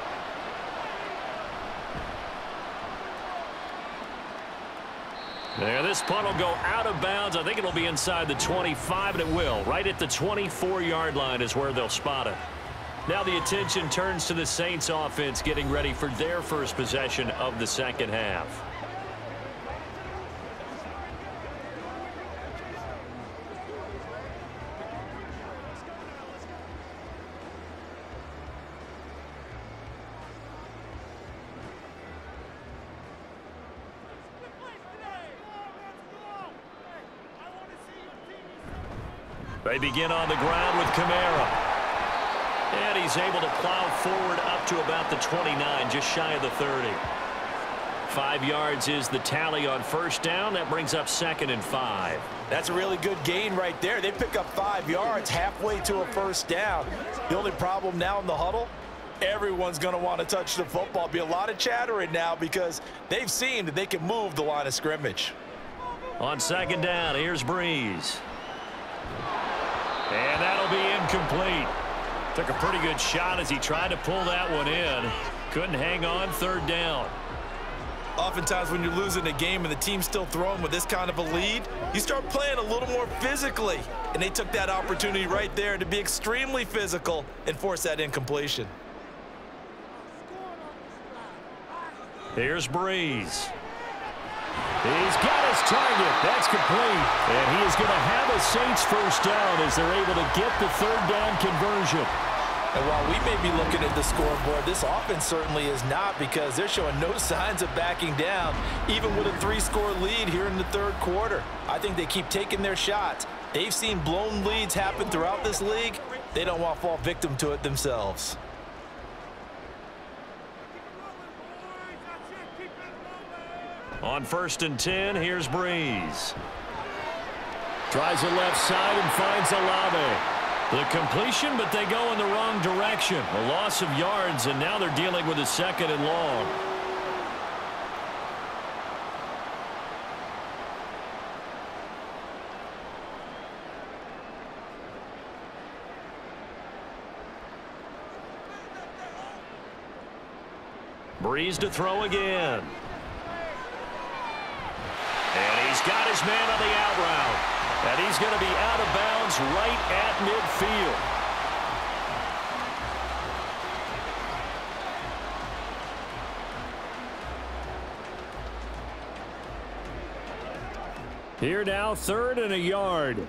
There, this punt will go out of bounds. I think it'll be inside the 25, and it will. Right at the 24-yard line is where they'll spot it. Now the attention turns to the Saints offense getting ready for their first possession of the second half. They begin on the ground with Kamara. And he's able to plow forward up to about the 29, just shy of the 30. 5 yards is the tally on first down. That brings up 2nd and 5. That's a really good gain right there. They pick up 5 yards halfway to a first down. The only problem now in the huddle, everyone's going to want to touch the football. Be a lot of chattering now because they've seen that they can move the line of scrimmage. On second down, here's Breeze. And that'll be incomplete. Took a pretty good shot as he tried to pull that one in. Couldn't hang on, third down. Oftentimes when you're losing a game and the team's still throwing with this kind of a lead, you start playing a little more physically. And they took that opportunity right there to be extremely physical and force that incompletion. Here's Breeze. He's got his target. That's complete. And he is going to have a Saints first down as they're able to get the third down conversion. And while we may be looking at the scoreboard, this offense certainly is not, because they're showing no signs of backing down, even with a 3-score lead here in the third quarter. I think they keep taking their shots. They've seen blown leads happen throughout this league. They don't want to fall victim to it themselves. On 1st and 10, here's Breeze. Tries the left side and finds Olave. The completion, but they go in the wrong direction. A loss of yards, and now they're dealing with a 2nd and long. Breeze to throw again. And he's got his man on the out route. And he's going to be out of bounds right at midfield. Here now, 3rd and a yard.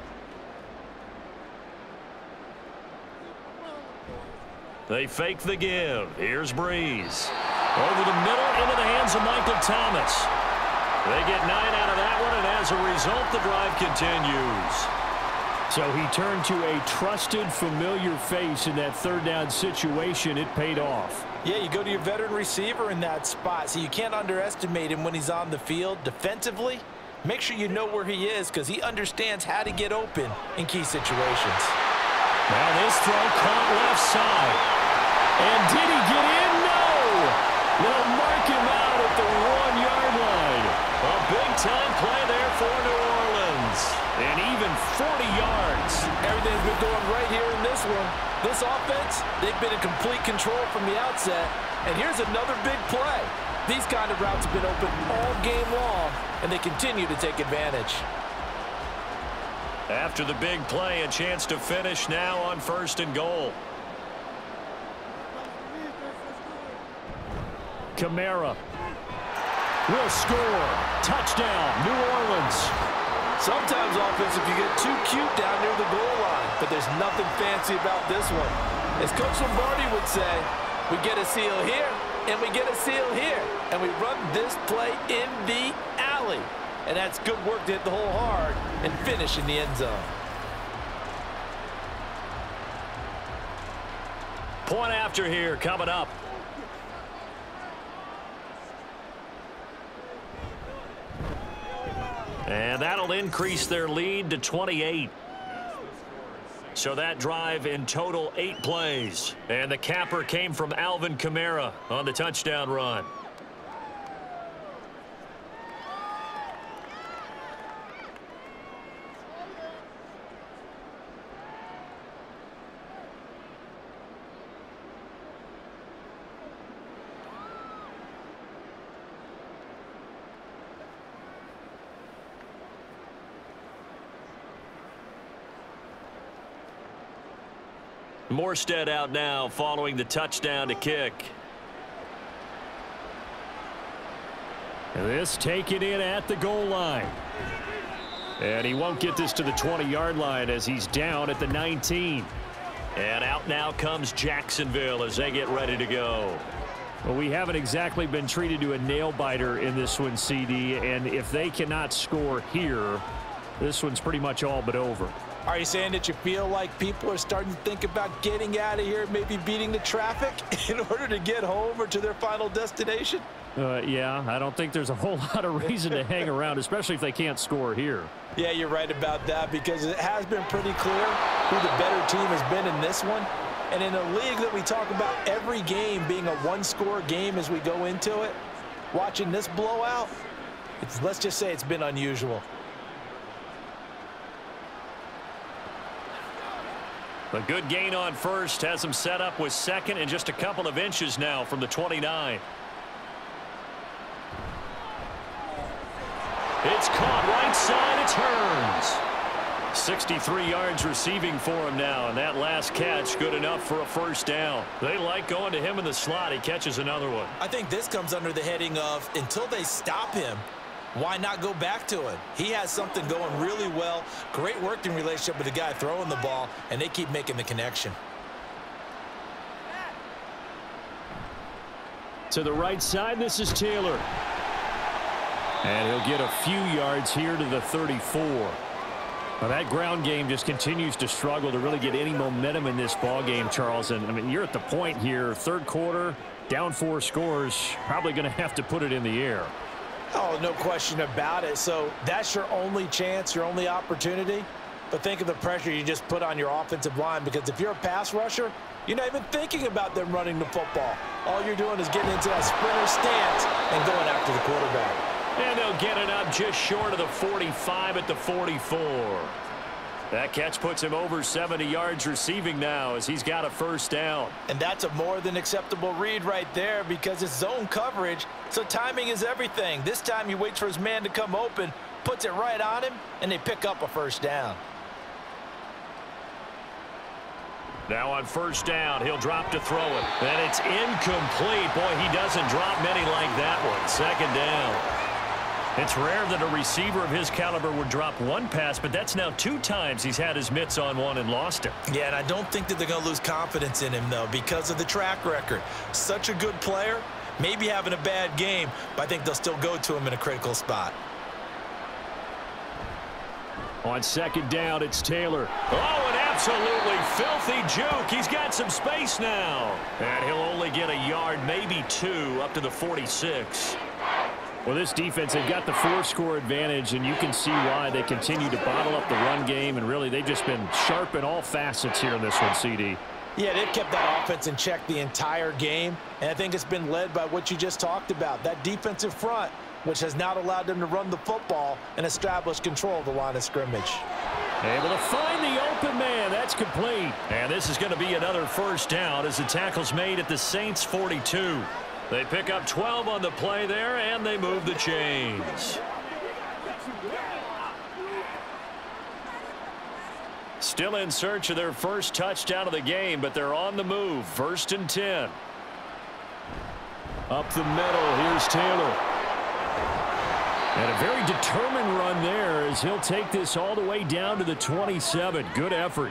They fake the give. Here's Breeze. Over the middle, into the hands of Michael Thomas. They get 9 out of that one, and as a result, the drive continues. So he turned to a trusted, familiar face in that third down situation. It paid off. Yeah, you go to your veteran receiver in that spot, so you can't underestimate him when he's on the field. Defensively, make sure you know where he is, because he understands how to get open in key situations. Now this throw caught left side. And did he get in? No! They'll mark him out at the 1-yard line. A big-time play there for New Orleans. And even 40 yards. Everything's been going right here in this one. This offense, they've been in complete control from the outset. And here's another big play. These kind of routes have been open all game long, and they continue to take advantage. After the big play, a chance to finish now on 1st and goal. Kamara will score. Touchdown, New Orleans. Sometimes offense, if you get too cute down near the goal line, but there's nothing fancy about this one. As Coach Lombardi would say, we get a seal here, and we get a seal here, and we run this play in the alley. And that's good work to hit the hole hard and finish in the end zone. Point after here coming up. And that'll increase their lead to 28. So that drive in total 8 plays. And the capper came from Alvin Kamara on the touchdown run. Morstead out now following the touchdown to kick. This taken in at the goal line. And he won't get this to the 20-yard line as he's down at the 19. And out now comes Jacksonville as they get ready to go. Well, we haven't exactly been treated to a nail-biter in this one, CD, and if they cannot score here, this one's pretty much all but over. Are you saying that you feel like people are starting to think about getting out of here, maybe beating the traffic in order to get home or to their final destination? Yeah, I don't think there's a whole lot of reason to hang around, especially if they can't score here. Yeah, you're right about that, because it has been pretty clear who the better team has been in this one. And in a league that we talk about every game being a one-score game as we go into it, watching this blowout, let's just say it's been unusual. A good gain on first has him set up with second and just a couple of inches now from the 29. It's caught right side. It turns. 63 yards receiving for him now, and that last catch good enough for a first down. They like going to him in the slot. He catches another one. I think this comes under the heading of until they stop him, why not go back to it? He has something going really well. Great working relationship with the guy throwing the ball, and they keep making the connection. To the right side, this is Taylor. And he'll get a few yards here to the 34. Well, that ground game just continues to struggle to really get any momentum in this ball game, Charles. And I mean, you're at the point here, third quarter, down 4 scores, probably going to have to put it in the air. Oh, no question about it. So that's your only chance, your only opportunity. But think of the pressure you just put on your offensive line, because if you're a pass rusher, you're not even thinking about them running the football. All you're doing is getting into that sprinter stance and going after the quarterback. And they'll get it up just short of the 45 at the 44. That catch puts him over 70 yards receiving now as he's got a first down. And that's a more than acceptable read right there, because it's zone coverage, so timing is everything. This time he waits for his man to come open, puts it right on him, and they pick up a first down. Now on first down, he'll drop to throw it. And it's incomplete. Boy, he doesn't drop many like that one. Second down. It's rare that a receiver of his caliber would drop one pass, but that's now 2 times he's had his mitts on one and lost it. Yeah, and I don't think that they're going to lose confidence in him, though, because of the track record. Such a good player, maybe having a bad game, but I think they'll still go to him in a critical spot. On second down, it's Taylor. Oh, an absolutely filthy juke. He's got some space now. And he'll only get a yard, maybe 2, up to the 46. Well, this defense, they've got the 4-score advantage, and you can see why they continue to bottle up the run game, and really they've just been sharp in all facets here in this one, CD. Yeah, they've kept that offense in check the entire game, and I think it's been led by what you just talked about, that defensive front, which has not allowed them to run the football and establish control of the line of scrimmage. Able to find the open man. That's complete. And this is going to be another first down as the tackle's made at the Saints' 42. They pick up 12 on the play there, and they move the chains. Still in search of their first touchdown of the game, but they're on the move. 1st and 10. Up the middle, here's Taylor. And a very determined run there as he'll take this all the way down to the 27. Good effort.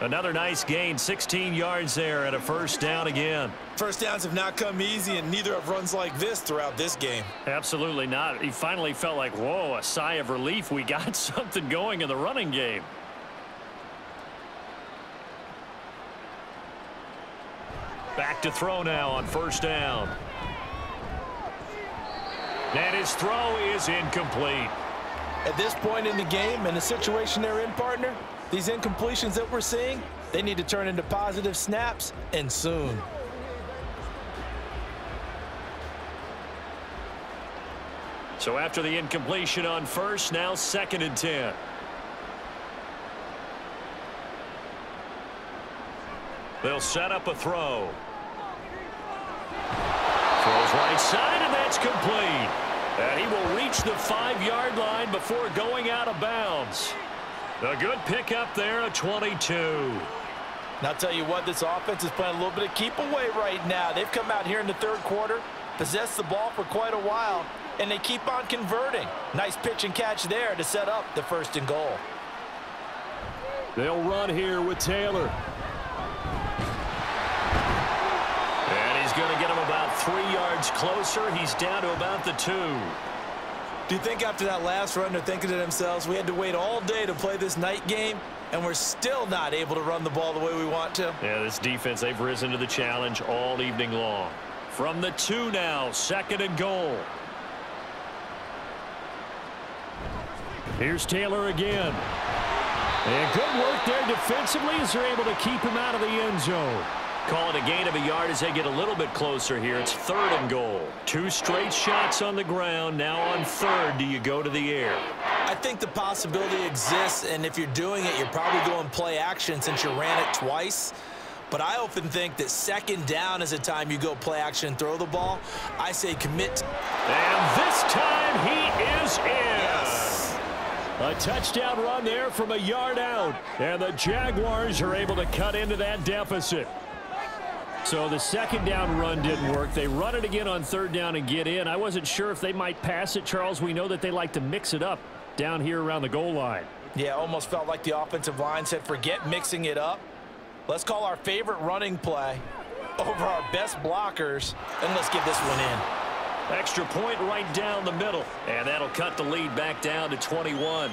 Another nice gain, 16 yards there and a first down again. First downs have not come easy, and neither have runs like this throughout this game. Absolutely not. He finally felt like, whoa, a sigh of relief. We got something going in the running game. Back to throw now on first down. And his throw is incomplete. At this point in the game and the situation they're in, partner, these incompletions that we're seeing, they need to turn into positive snaps, and soon. So after the incompletion on first, now 2nd and 10. They'll set up a throw. Throws right side, and that's complete. And he will reach the 5-yard line before going out of bounds. A good pickup there, a 22. And I'll tell you what, this offense is playing a little bit of keep away right now. They've come out here in the third quarter, possessed the ball for quite a while, and they keep on converting. Nice pitch and catch there to set up the 1st and goal. They'll run here with Taylor. And he's going to get him about 3 yards closer. He's down to about the 2. Do you think after that last run they're thinking to themselves, we had to wait all day to play this night game, and we're still not able to run the ball the way we want to? Yeah, this defense, they've risen to the challenge all evening long. From the 2 now, 2nd and goal. Here's Taylor again. And good work there defensively as they're able to keep him out of the end zone. Call it a gain of a yard as they get a little bit closer here. It's 3rd and goal. 2 straight shots on the ground. Now on 3rd, do you go to the air? I think the possibility exists, and if you're doing it, you're probably going play action since you ran it twice. But I often think that 2nd down is a time you go play action and throw the ball. I say commit. And this time he is in. Yes. A touchdown run there from a yard out. And the Jaguars are able to cut into that deficit. So the 2nd down run didn't work. They run it again on 3rd down and get in. I wasn't sure if they might pass it, Charles. We know that they like to mix it up down here around the goal line. Yeah, almost felt like the offensive line said, forget mixing it up. Let's call our favorite running play over our best blockers, and let's get this one in. Extra point right down the middle, and that'll cut the lead back down to 21.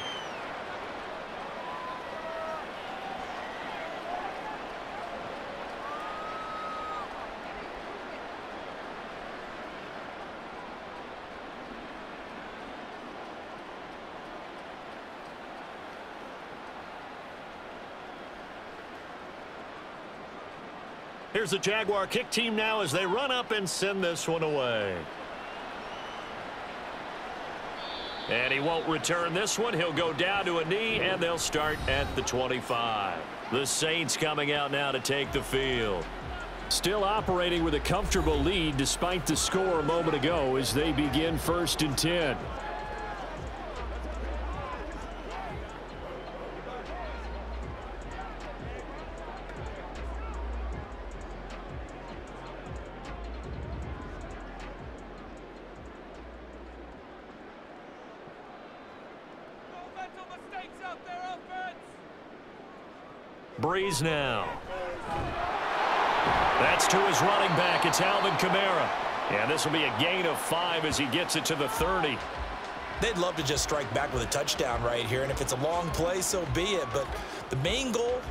Here's the Jaguar kick team now as they run up and send this one away. And he won't return this one. He'll go down to a knee, and they'll start at the 25. The Saints coming out now to take the field. Still operating with a comfortable lead despite the score a moment ago as they begin 1st and 10. Breeze now. That's to his running back. It's Alvin Kamara. And this will be a gain of 5 as he gets it to the 30. They'd love to just strike back with a touchdown right here, and if it's a long play, so be it. But the main goal,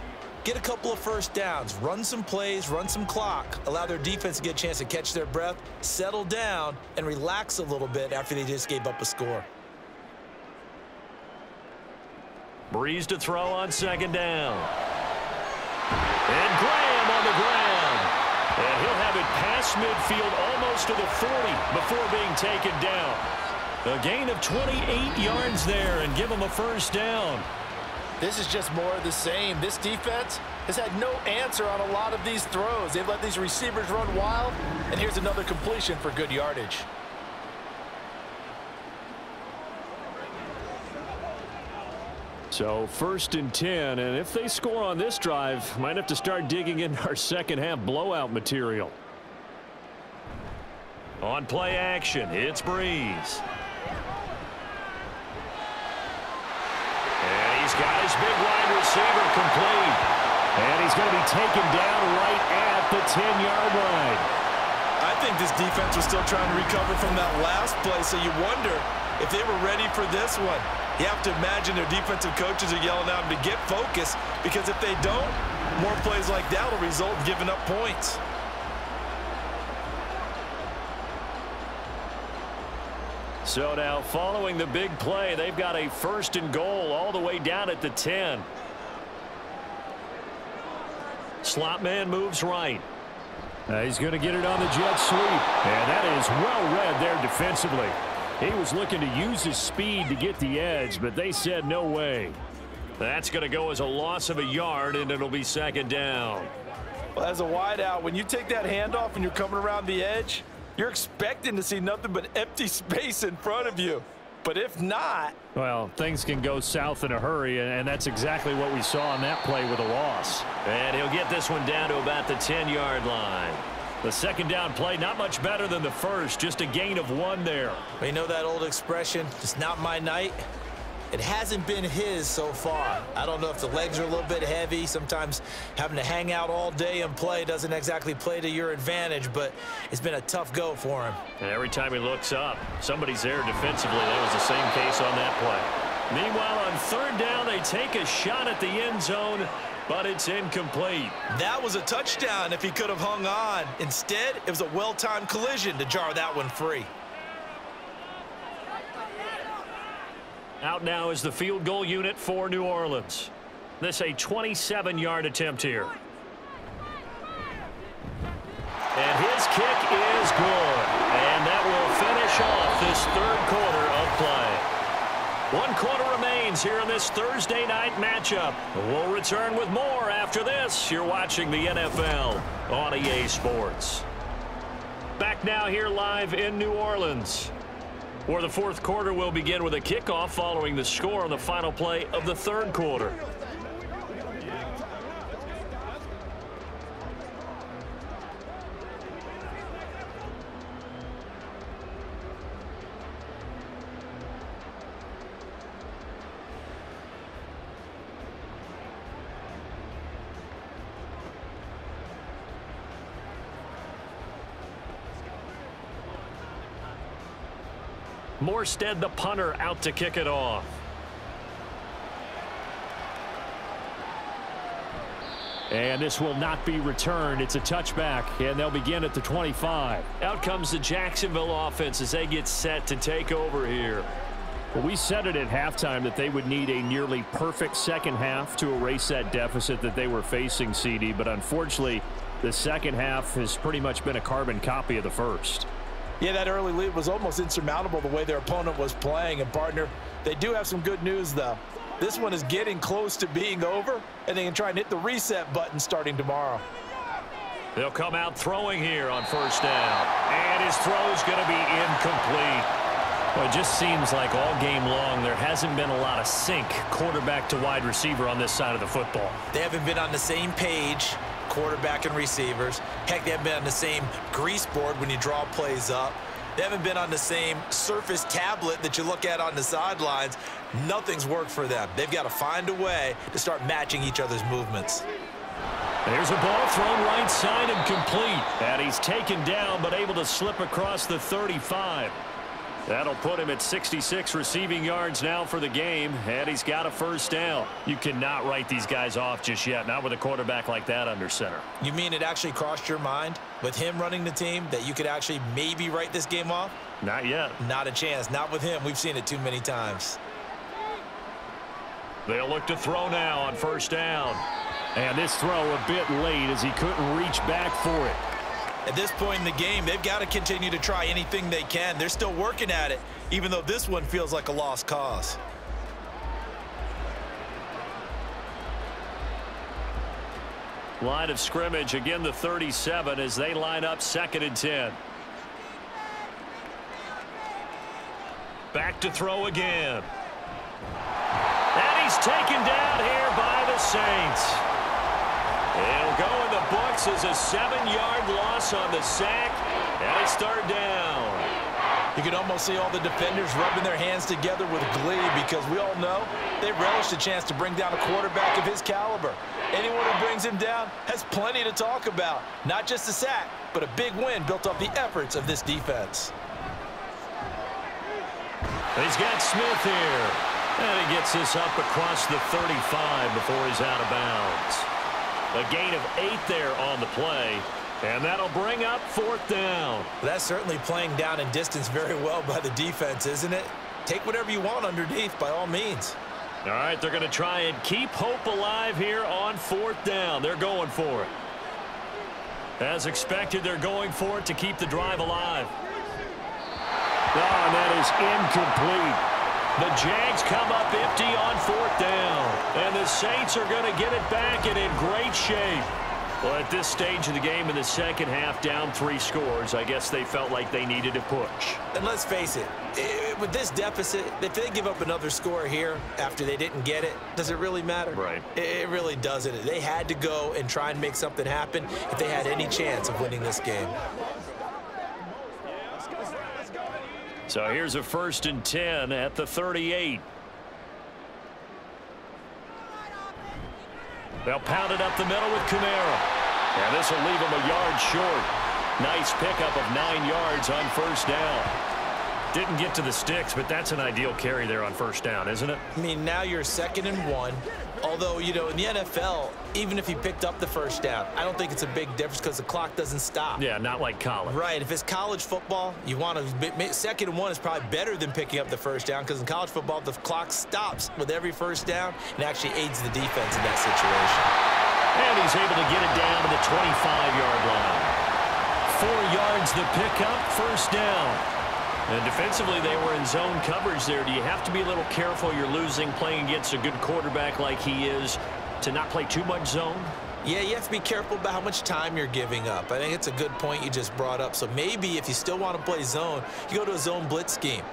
get a couple of 1st downs, run some plays, run some clock, allow their defense to get a chance to catch their breath, settle down, and relax a little bit after they just gave up a score. Breeze to throw on 2nd down. And Graham on the ground. And he'll have it past midfield almost to the 40 before being taken down. A gain of 28 yards there and give him a 1st down. This is just more of the same. This defense has had no answer on a lot of these throws. They've let these receivers run wild, and here's another completion for good yardage. So 1st and 10, and if they score on this drive, might have to start digging into our 2nd half blowout material. On play action, it's Breeze. And he's got his big wide receiver complete. And he's going to be taken down right at the 10-yard line. I think this defense was still trying to recover from that last play, so you wonder if they were ready for this one. You have to imagine their defensive coaches are yelling at them to get focused, because if they don't, more plays like that will result in giving up points. So now following the big play, they've got a 1st and goal all the way down at the 10. Slot man moves right. He's going to get it on the jet sweep. And that is well read there defensively. He was looking to use his speed to get the edge, but they said no way. That's going to go as a loss of a yard, and it'll be 2nd down. Well, as a wideout, when you take that handoff and you're coming around the edge, you're expecting to see nothing but empty space in front of you. But if not, well, things can go south in a hurry, and that's exactly what we saw on that play with a loss. And he'll get this one down to about the 10-yard line. The second down play, not much better than the first, just a gain of 1 there. You know that old expression, it's not my night? It hasn't been his so far. I don't know if the legs are a little bit heavy. Sometimes having to hang out all day and play doesn't exactly play to your advantage, but it's been a tough go for him. And every time he looks up, somebody's there defensively. That was the same case on that play. Meanwhile, on third down, they take a shot at the end zone, but it's incomplete. That was a touchdown if he could have hung on. Instead, it was a well-timed collision to jar that one free. Out now is the field goal unit for New Orleans. This a 27-yard attempt here. And his kick is good. And that will finish off this third quarter of play. 1 quarter remains here in this Thursday night matchup. We'll return with more after this. You're watching the NFL on EA Sports. Back now here live in New Orleans, where the fourth quarter will begin with a kickoff following the score on the final play of the third quarter. Morstead, the punter, out to kick it off. And this will not be returned. It's a touchback, and they'll begin at the 25. Out comes the Jacksonville offense as they get set to take over here. Well, we said it at halftime that they would need a nearly perfect second half to erase that deficit that they were facing, CD, but unfortunately, the second half has pretty much been a carbon copy of the first. Yeah, that early lead was almost insurmountable the way their opponent was playing. And, partner, they do have some good news, though. This one is getting close to being over, and they can try and hit the reset button starting tomorrow. They'll come out throwing here on first down. And his throw is going to be incomplete. Well, it just seems like all game long there hasn't been a lot of sync quarterback to wide receiver on this side of the football. They haven't been on the same page, quarterback and receivers. Heck, they haven't been on the same grease board when you draw plays up. They haven't been on the same surface tablet that you look at on the sidelines. Nothing's worked for them. They've got to find a way to start matching each other's movements. There's a ball thrown right side and complete. And he's taken down but able to slip across the 35. That'll put him at 66 receiving yards now for the game, and he's got a first down. You cannot write these guys off just yet, not with a quarterback like that under center. You mean it actually crossed your mind with him running the team that you could actually maybe write this game off? Not yet. Not a chance. Not with him. We've seen it too many times. They'll look to throw now on first down. And this throw a bit late as he couldn't reach back for it. At this point in the game, they've got to continue to try anything they can. They're still working at it, even though this one feels like a lost cause. Line of scrimmage, again the 37 as they line up 2nd and 10. Back to throw again. And he's taken down here by the Saints. It'll go in the books as a 7-yard loss on the sack, and it's 3rd down. You can almost see all the defenders rubbing their hands together with glee because we all know they relish the chance to bring down a quarterback of his caliber. Anyone who brings him down has plenty to talk about. Not just a sack, but a big win built off the efforts of this defense. He's got Smith here, and he gets this up across the 35 before he's out of bounds. A gain of 8 there on the play, and that'll bring up 4th down. That's certainly playing down in distance very well by the defense, isn't it? Take whatever you want underneath by all means. All right, they're going to try and keep hope alive here on 4th down. They're going for it. As expected, they're going for it to keep the drive alive. Oh, and that is incomplete. The Jags come up empty on 4th down. And the Saints are going to get it back and in great shape. Well, at this stage of the game in the second half, down 3 scores, I guess they felt like they needed to push. And let's face it, with this deficit, if they give up another score here after they didn't get it, does it really matter? Right. It really doesn't. They had to go and try and make something happen if they had any chance of winning this game. So here's a 1st and 10 at the 38. They'll pound it up the middle with Kamara. And this will leave him a yard short. Nice pickup of 9 yards on 1st down. Didn't get to the sticks, but that's an ideal carry there on 1st down, isn't it? I mean, now you're 2nd and 1. Although, you know, in the NFL, even if he picked up the 1st down, I don't think it's a big difference because the clock doesn't stop. Yeah, not like college. Right. If it's college football, you want to 2nd and 1 is probably better than picking up the 1st down because in college football, the clock stops with every 1st down and actually aids the defense in that situation. And he's able to get it down to the 25-yard line. 4 yards the pickup, 1st down. And defensively, they were in zone coverage there. Do you have to be a little careful? You're losing, playing against a good quarterback like he is, to not play too much zone? Yeah, you have to be careful about how much time you're giving up. I think it's a good point you just brought up. So maybe if you still want to play zone, you go to a zone blitz scheme.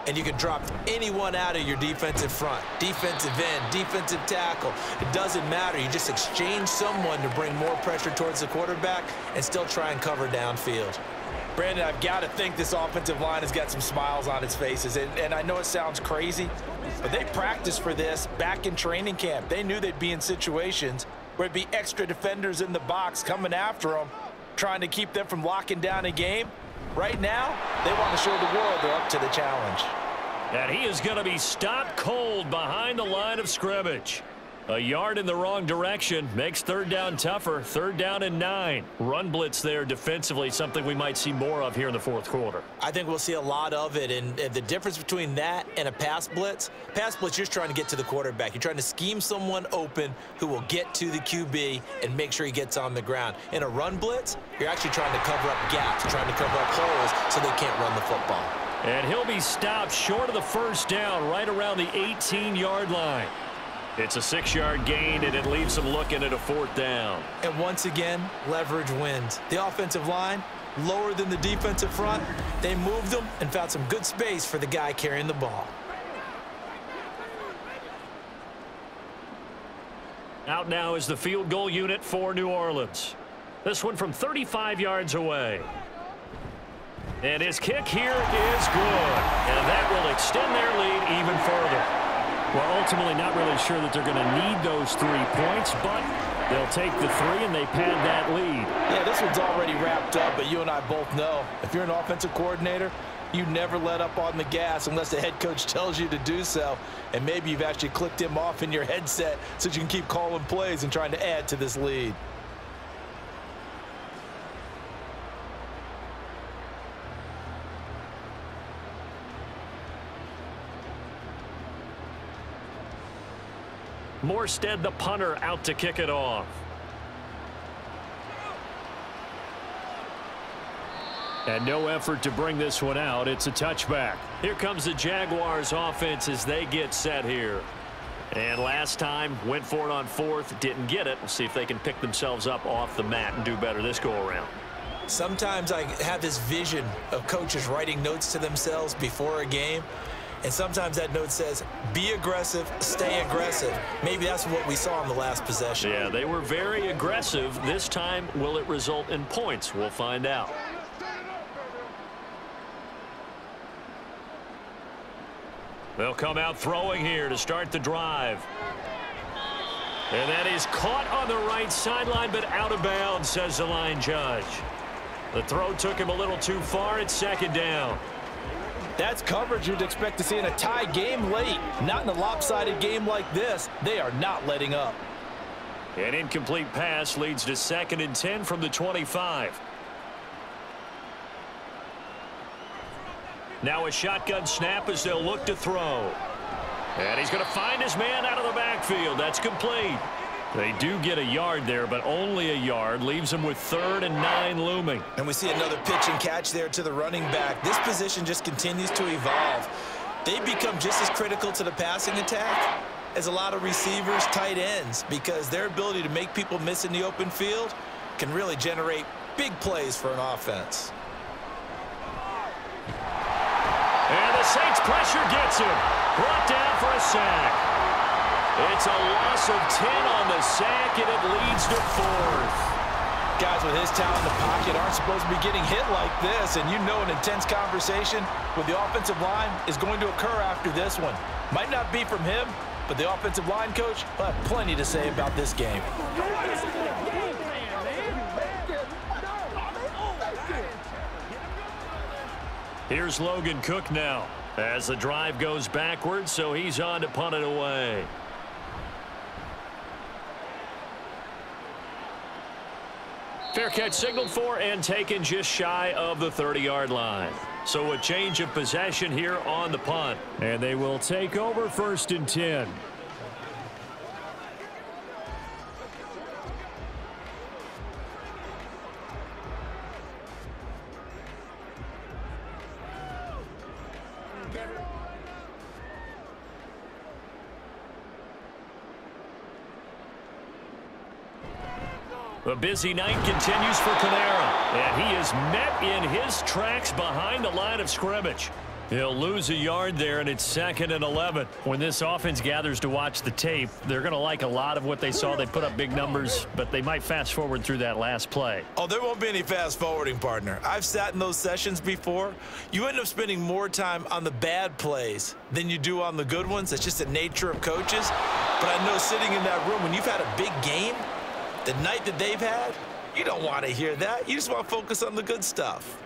And you can drop anyone out of your defensive front, defensive end, defensive tackle. It doesn't matter. You just exchange someone to bring more pressure towards the quarterback and still try and cover downfield. Brandon, I've got to think this offensive line has got some smiles on its faces. And I know it sounds crazy, but they practiced for this back in training camp. They knew they'd be in situations where it'd be extra defenders in the box coming after them, trying to keep them from locking down a game. Right now, they want to show the world they're up to the challenge. And he is going to be stopped cold behind the line of scrimmage. A yard in the wrong direction makes 3rd down tougher. 3rd down and 9. Run blitz there defensively, something we might see more of here in the 4th quarter. I think we'll see a lot of it. And the difference between that and a pass blitz, you're just trying to get to the quarterback. You're trying to scheme someone open who will get to the QB and make sure he gets on the ground. In a run blitz, you're actually trying to cover up gaps, trying to cover up holes so they can't run the football. And he'll be stopped short of the 1st down, right around the 18-yard line. It's a 6-yard gain, and it leaves them looking at a 4th down. And once again, leverage wins. The offensive line, lower than the defensive front. They moved them and found some good space for the guy carrying the ball. Out now is the field goal unit for New Orleans. This one from 35 yards away. And his kick here is good. And that will extend their lead even further. Well, ultimately not really sure that they're going to need those 3 points, but they'll take the 3 and they pad that lead. Yeah, this one's already wrapped up, but you and I both know if you're an offensive coordinator, you never let up on the gas unless the head coach tells you to do so. And maybe you've actually clicked him off in your headset so you can keep calling plays and trying to add to this lead. Morstead, the punter, out to kick it off. And no effort to bring this one out. It's a touchback. Here comes the Jaguars offense as they get set here. And last time, went for it on 4th, didn't get it. We'll see if they can pick themselves up off the mat and do better this go-around. Sometimes I have this vision of coaches writing notes to themselves before a game. And sometimes that note says, be aggressive, stay aggressive. Maybe that's what we saw in the last possession. Yeah, they were very aggressive. This time, will it result in points? We'll find out. They'll come out throwing here to start the drive. And that is caught on the right sideline, but out of bounds, says the line judge. The throw took him a little too far. It's 2nd down. That's coverage you'd expect to see in a tie game late. Not in a lopsided game like this. They are not letting up. An incomplete pass leads to 2nd and 10 from the 25. Now a shotgun snap as they'll look to throw. And he's going to find his man out of the backfield. That's complete. They do get a yard there, but only a yard. Leaves them with 3rd and 9 looming. And we see another pitch and catch there to the running back. This position just continues to evolve. They become just as critical to the passing attack as a lot of receivers, tight ends, because their ability to make people miss in the open field can really generate big plays for an offense. And the Saints pressure gets him. Brought down for a sack. It's a loss of 10 on the sack, and it leads to 4th. Guys with his talent in the pocket aren't supposed to be getting hit like this, and you know an intense conversation with the offensive line is going to occur after this one. Might not be from him, but the offensive line coach will have plenty to say about this game. Here's Logan Cook now as the drive goes backwards, so he's on to punt it away. Fair catch signaled for and taken just shy of the 30-yard line. So a change of possession here on the punt. And they will take over 1st and 10. The busy night continues for Canara, and he is met in his tracks behind the line of scrimmage. He'll lose a yard there, and it's 2nd and 11. When this offense gathers to watch the tape, they're going to like a lot of what they saw. They put up big numbers, but they might fast forward through that last play. Oh, there won't be any fast forwarding, partner. I've sat in those sessions before. You end up spending more time on the bad plays than you do on the good ones. That's just the nature of coaches. But I know sitting in that room, when you've had a big game, the night that they've had, you don't want to hear that. You just want to focus on the good stuff.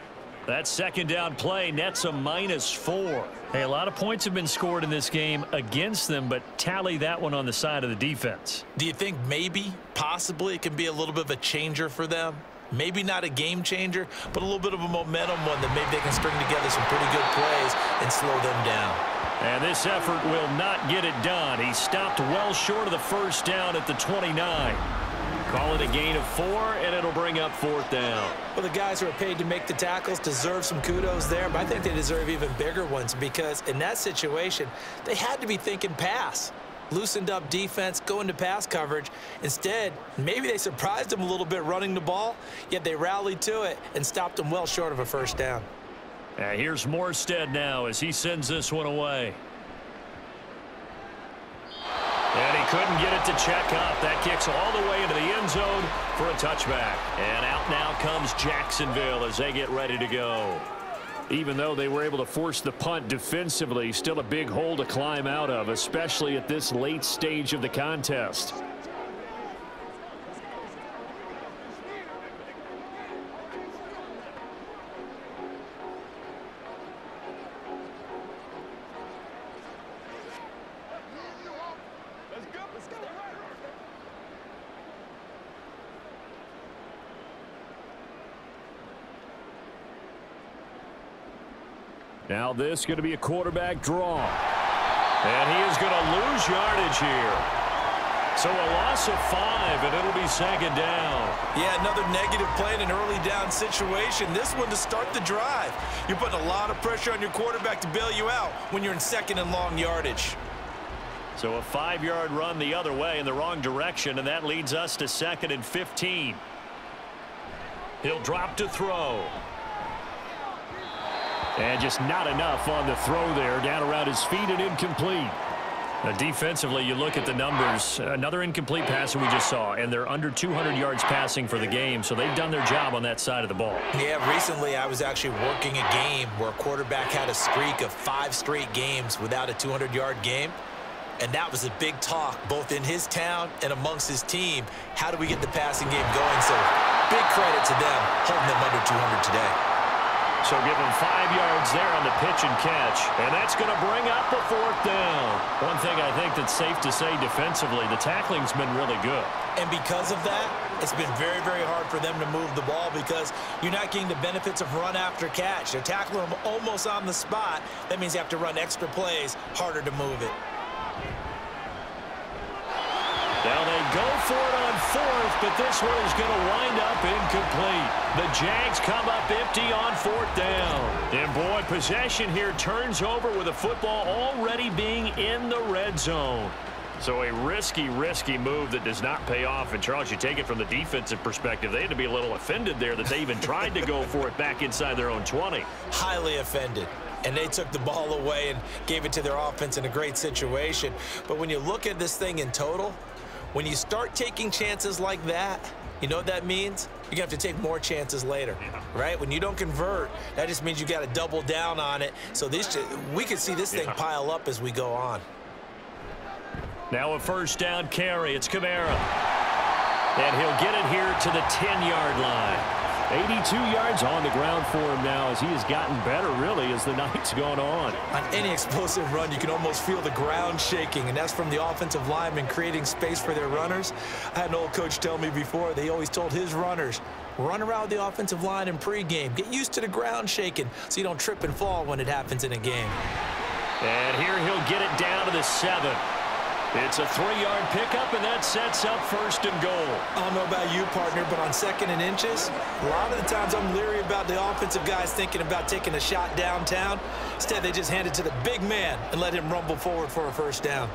That 2nd down play nets a -4. Hey, a lot of points have been scored in this game against them, but tally that one on the side of the defense. Do you think maybe, possibly, it can be a little bit of a changer for them? Maybe not a game changer, but a little bit of a momentum one that maybe they can string together some pretty good plays and slow them down. And this effort will not get it done. He stopped well short of the 1st down at the 29. Call it a gain of 4, and it'll bring up 4th down. Well, the guys who are paid to make the tackles deserve some kudos there, but I think they deserve even bigger ones because in that situation, they had to be thinking pass. Loosened up defense, go into pass coverage. Instead, maybe they surprised them a little bit running the ball, yet they rallied to it and stopped them well short of a 1st down. Here's Morstead now as he sends this one away. And he couldn't get it to check up. That kicks all the way into the end zone for a touchback. And out now comes Jacksonville as they get ready to go. Even though they were able to force the punt defensively, still a big hole to climb out of, especially at this late stage of the contest. Now this is going to be a quarterback draw. And he is going to lose yardage here. So a loss of 5, and it'll be 2nd down. Yeah, another negative play in an early down situation. This one to start the drive. You're putting a lot of pressure on your quarterback to bail you out when you're in 2nd and long yardage. So a 5-yard run the other way in the wrong direction, and that leads us to 2nd and 15. He'll drop to throw. And just not enough on the throw there. Down around his feet and incomplete. Now defensively, you look at the numbers. Another incomplete pass that we just saw, and they're under 200 yards passing for the game, so they've done their job on that side of the ball. Yeah, recently I was actually working a game where a quarterback had a streak of 5 straight games without a 200-yard game. And that was a big talk, both in his town and amongst his team. How do we get the passing game going? So big credit to them holding them under 200 today. So give him 5 yards there on the pitch and catch. And that's going to bring up a 4th down. One thing I think that's safe to say defensively, the tackling's been really good. And because of that, it's been very, very hard for them to move the ball because you're not getting the benefits of run after catch. They're tackling them almost on the spot. That means you have to run extra plays, harder to move it. Now they go for it on 4th, but this one is going to wind up incomplete. The Jags come up empty on 4th down. And boy, possession here turns over with the football already being in the red zone. So a risky move that does not pay off. And, Charles, you take it from the defensive perspective. They had to be a little offended there that they even tried to go for it back inside their own 20. Highly offended. And they took the ball away and gave it to their offense in a great situation. But when you look at this thing in total, when you start taking chances like that, you know what that means? You're going to have to take more chances later, right? When you don't convert, that just means you got to double down on it. So we could see this thing pile up as we go on. Now a first down carry. It's Kamara. And he'll get it here to the 10-yard line. 82 yards on the ground for him now as he has gotten better, really, as the night's gone on. On any explosive run, you can almost feel the ground shaking, and that's from the offensive linemen creating space for their runners. I had an old coach tell me before, they always told his runners, run around the offensive line in pregame. Get used to the ground shaking so you don't trip and fall when it happens in a game. And here he'll get it down to the 7. It's a 3-yard pickup, and that sets up first and goal. I don't know about you, partner, but on second and inches, a lot of the times I'm leery about the offensive guys thinking about taking a shot downtown. Instead, they just hand it to the big man and let him rumble forward for a first down.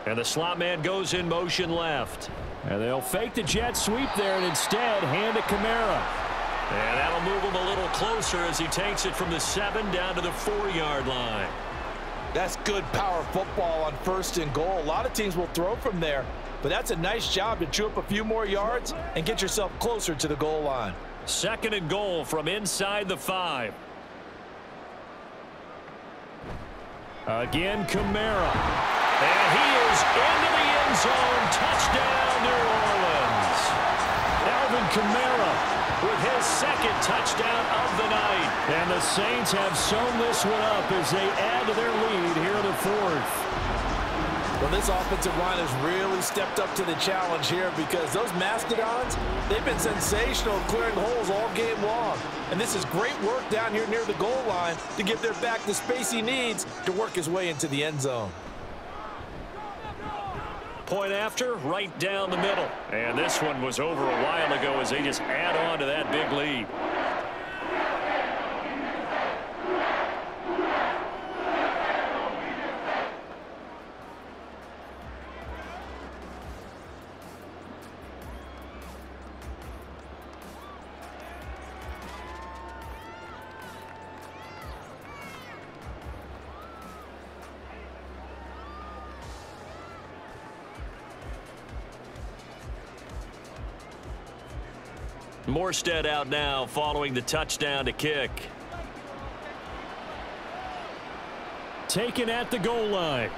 And the slot man goes in motion left. And they'll fake the jet sweep there and instead hand to Kamara. And that'll move him a little closer as he takes it from the 7 down to the 4-yard line. That's good power football on first and goal. A lot of teams will throw from there, but that's a nice job to chew up a few more yards and get yourself closer to the goal line. Second and goal from inside the 5. Again, Kamara. And he is into the end zone. Touchdown, New Orleans. Alvin Kamara with his second touchdown of the night. And the Saints have sewn this one up as they add to their lead here in the 4th. Well, this offensive line has really stepped up to the challenge here because those Mastodons, they've been sensational clearing holes all game long. And this is great work down here near the goal line to give their back the space he needs to work his way into the end zone. Point after, right down the middle. And this one was over a while ago as they just add on to that big lead. Morstead out now following the touchdown to kick. Taken at the goal line.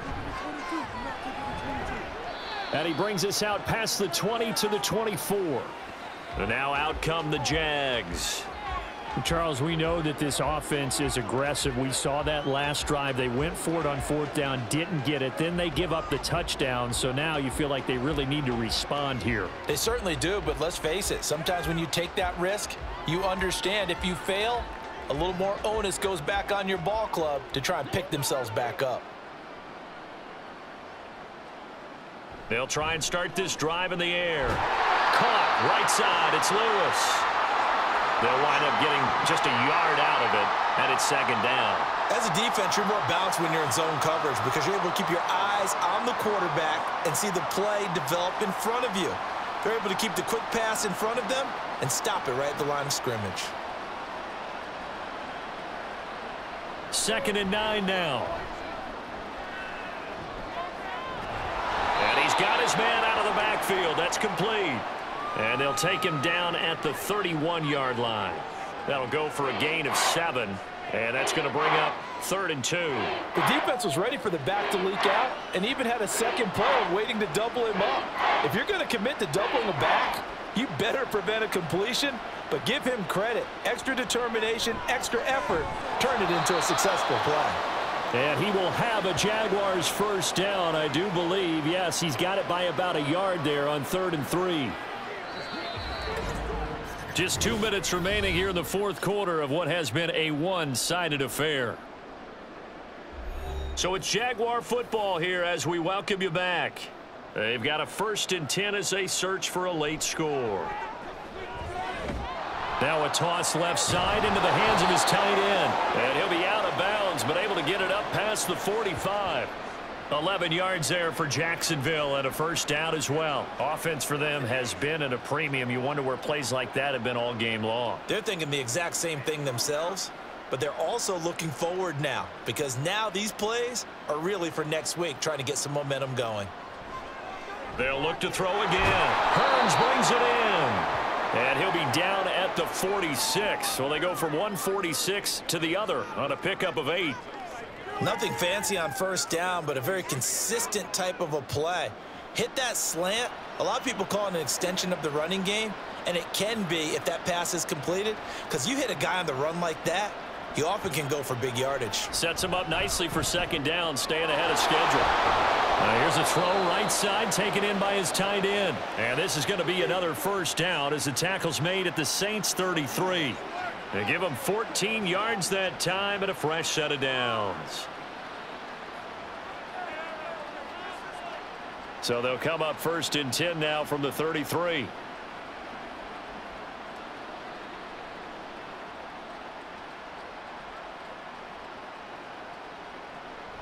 And he brings us out past the 20 to the 24. And now out come the Jags. Charles, we know that this offense is aggressive. We saw that last drive. They went for it on 4th down, didn't get it. Then they give up the touchdown. So now you feel like they really need to respond here. They certainly do, but let's face it. Sometimes when you take that risk, you understand if you fail, a little more onus goes back on your ball club to try and pick themselves back up. They'll try and start this drive in the air. Caught right side. It's Lewis. They'll wind up getting just a yard out of it, and it's second down. As a defense, you're more balanced when you're in zone coverage because you're able to keep your eyes on the quarterback and see the play develop in front of you. They're able to keep the quick pass in front of them and stop it right at the line of scrimmage. 2nd and 9 now. And he's got his man out of the backfield. That's complete. And they'll take him down at the 31-yard line. That'll go for a gain of 7. And that's going to bring up 3rd and 2. The defense was ready for the back to leak out and even had a second player waiting to double him up. If you're going to commit to doubling a back, you better prevent a completion, but give him credit. Extra determination, extra effort, turn it into a successful play. And he will have a Jaguars first down, I do believe. Yes, he's got it by about a yard there on 3rd and 3. Just 2 minutes remaining here in the 4th quarter of what has been a one-sided affair. So it's Jaguar football here as we welcome you back. They've got a 1st and 10 as they search for a late score. Now a toss left side into the hands of his tight end. And he'll be out of bounds, but able to get it up past the 45. 11 yards there for Jacksonville and a first down as well. Offense for them has been at a premium. You wonder where plays like that have been all game long. They're thinking the exact same thing themselves, but they're also looking forward now because now these plays are really for next week, trying to get some momentum going. They'll look to throw again. Hearns brings it in. And he'll be down at the 46. So they go from 146 to the other on a pickup of 8. Nothing fancy on first down, but a very consistent type of a play. Hit that slant. A lot of people call it an extension of the running game, and it can be if that pass is completed, because you hit a guy on the run like that, you often can go for big yardage. Sets him up nicely for second down, staying ahead of schedule. Here's a throw right side, taken in by his tight end. And this is going to be another first down as the tackle's made at the Saints 33. They give him 14 yards that time and a fresh set of downs. So they'll come up first and 10 now from the 33.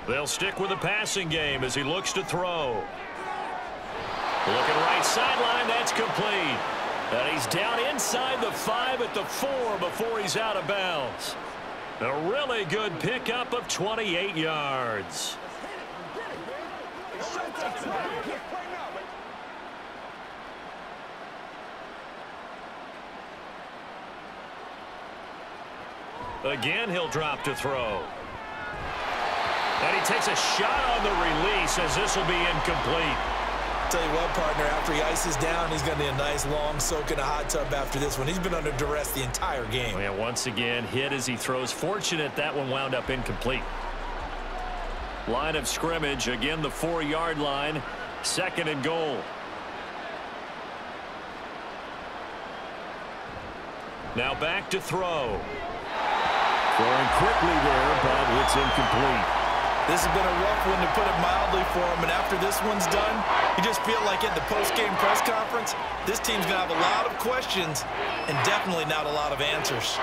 They'll stick with the passing game as he looks to throw. Looking right sideline, that's complete. And he's down inside the 5 at the 4 before he's out of bounds. A really good pickup of 28 yards. Again, he'll drop to throw. And he takes a shot on the release as this will be incomplete. Tell you what, partner, after he ices down, he's going to need a nice long soak in a hot tub after this one. He's been under duress the entire game. And once again, hit as he throws. Fortunate that one wound up incomplete. Line of scrimmage, again the 4-yard line. Second and goal. Now back to throw. Throwing quickly there, but it's incomplete. This has been a rough one, to put it mildly, for him. And after this one's done, you just feel like at the post-game press conference, this team's going to have a lot of questions and definitely not a lot of answers.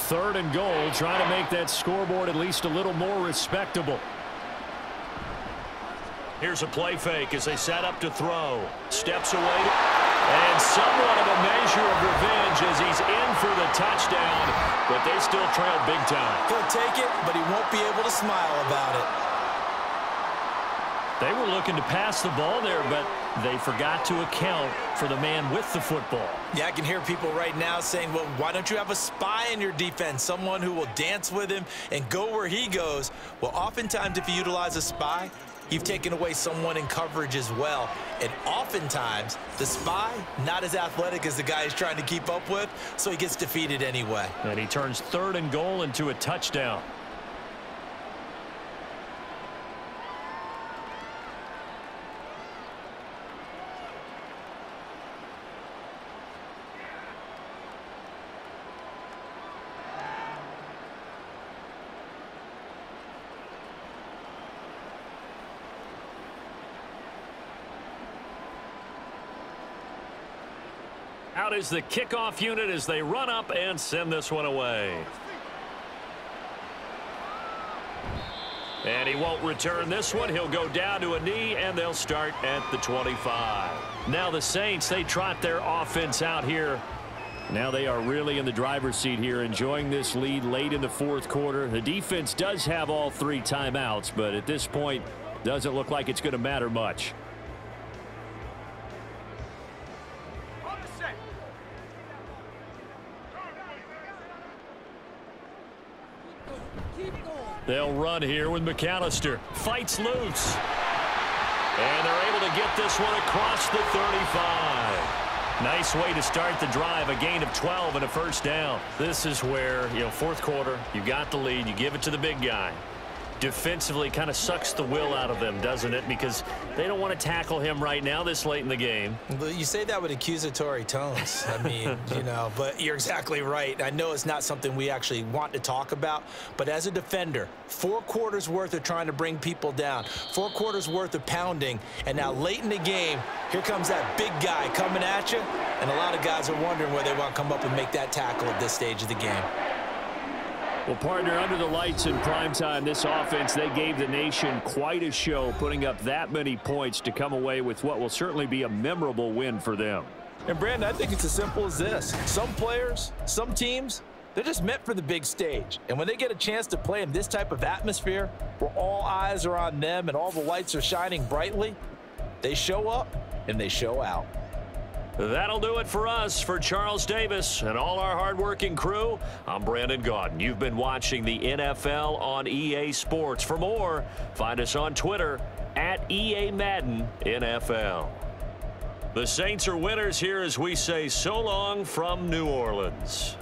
Third and goal, trying to make that scoreboard at least a little more respectable. Here's a play fake as they set up to throw. Steps away. And somewhat of a measure of revenge as he's in for the touchdown, but they still trail big time. He'll take it, but he won't be able to smile about it. They were looking to pass the ball there, but they forgot to account for the man with the football. Yeah, I can hear people right now saying, well, why don't you have a spy in your defense, someone who will dance with him and go where he goes? Well, oftentimes if you utilize a spy, you've taken away someone in coverage as well. And oftentimes, the spy, not as athletic as the guy he's trying to keep up with, so he gets defeated anyway. And he turns third and goal into a touchdown. Out is the kickoff unit as they run up and send this one away. And he won't return this one. He'll go down to a knee, and they'll start at the 25. Now the Saints, they trot their offense out here. Now they are really in the driver's seat here, enjoying this lead late in the fourth quarter. The defense does have all 3 timeouts, but at this point, doesn't look like it's going to matter much. They'll run here with McAllister. Fights loose. And they're able to get this one across the 35. Nice way to start the drive. A gain of 12 and a first down. This is where, fourth quarter, you got the lead. You give it to the big guy. defensively kind of sucks the will out of them, doesn't it? Because they don't want to tackle him right now this late in the game. You say that with accusatory tones. I mean, you know, but you're exactly right. I know it's not something we actually want to talk about, but as a defender, 4 quarters worth of trying to bring people down, 4 quarters worth of pounding, and now late in the game, here comes that big guy coming at you, and a lot of guys are wondering where they want to come up and make that tackle at this stage of the game. Well, partner, under the lights in primetime, this offense, they gave the nation quite a show, putting up that many points to come away with what will certainly be a memorable win for them. And, Brandon, I think it's as simple as this. Some players, some teams, they're just meant for the big stage. And when they get a chance to play in this type of atmosphere, where all eyes are on them and all the lights are shining brightly, they show up and they show out. That'll do it for us. For Charles Davis and all our hardworking crew, I'm Brandon Gaudin. You've been watching the NFL on EA Sports. For more, find us on Twitter at EA Madden NFL. The Saints are winners here as we say so long from New Orleans.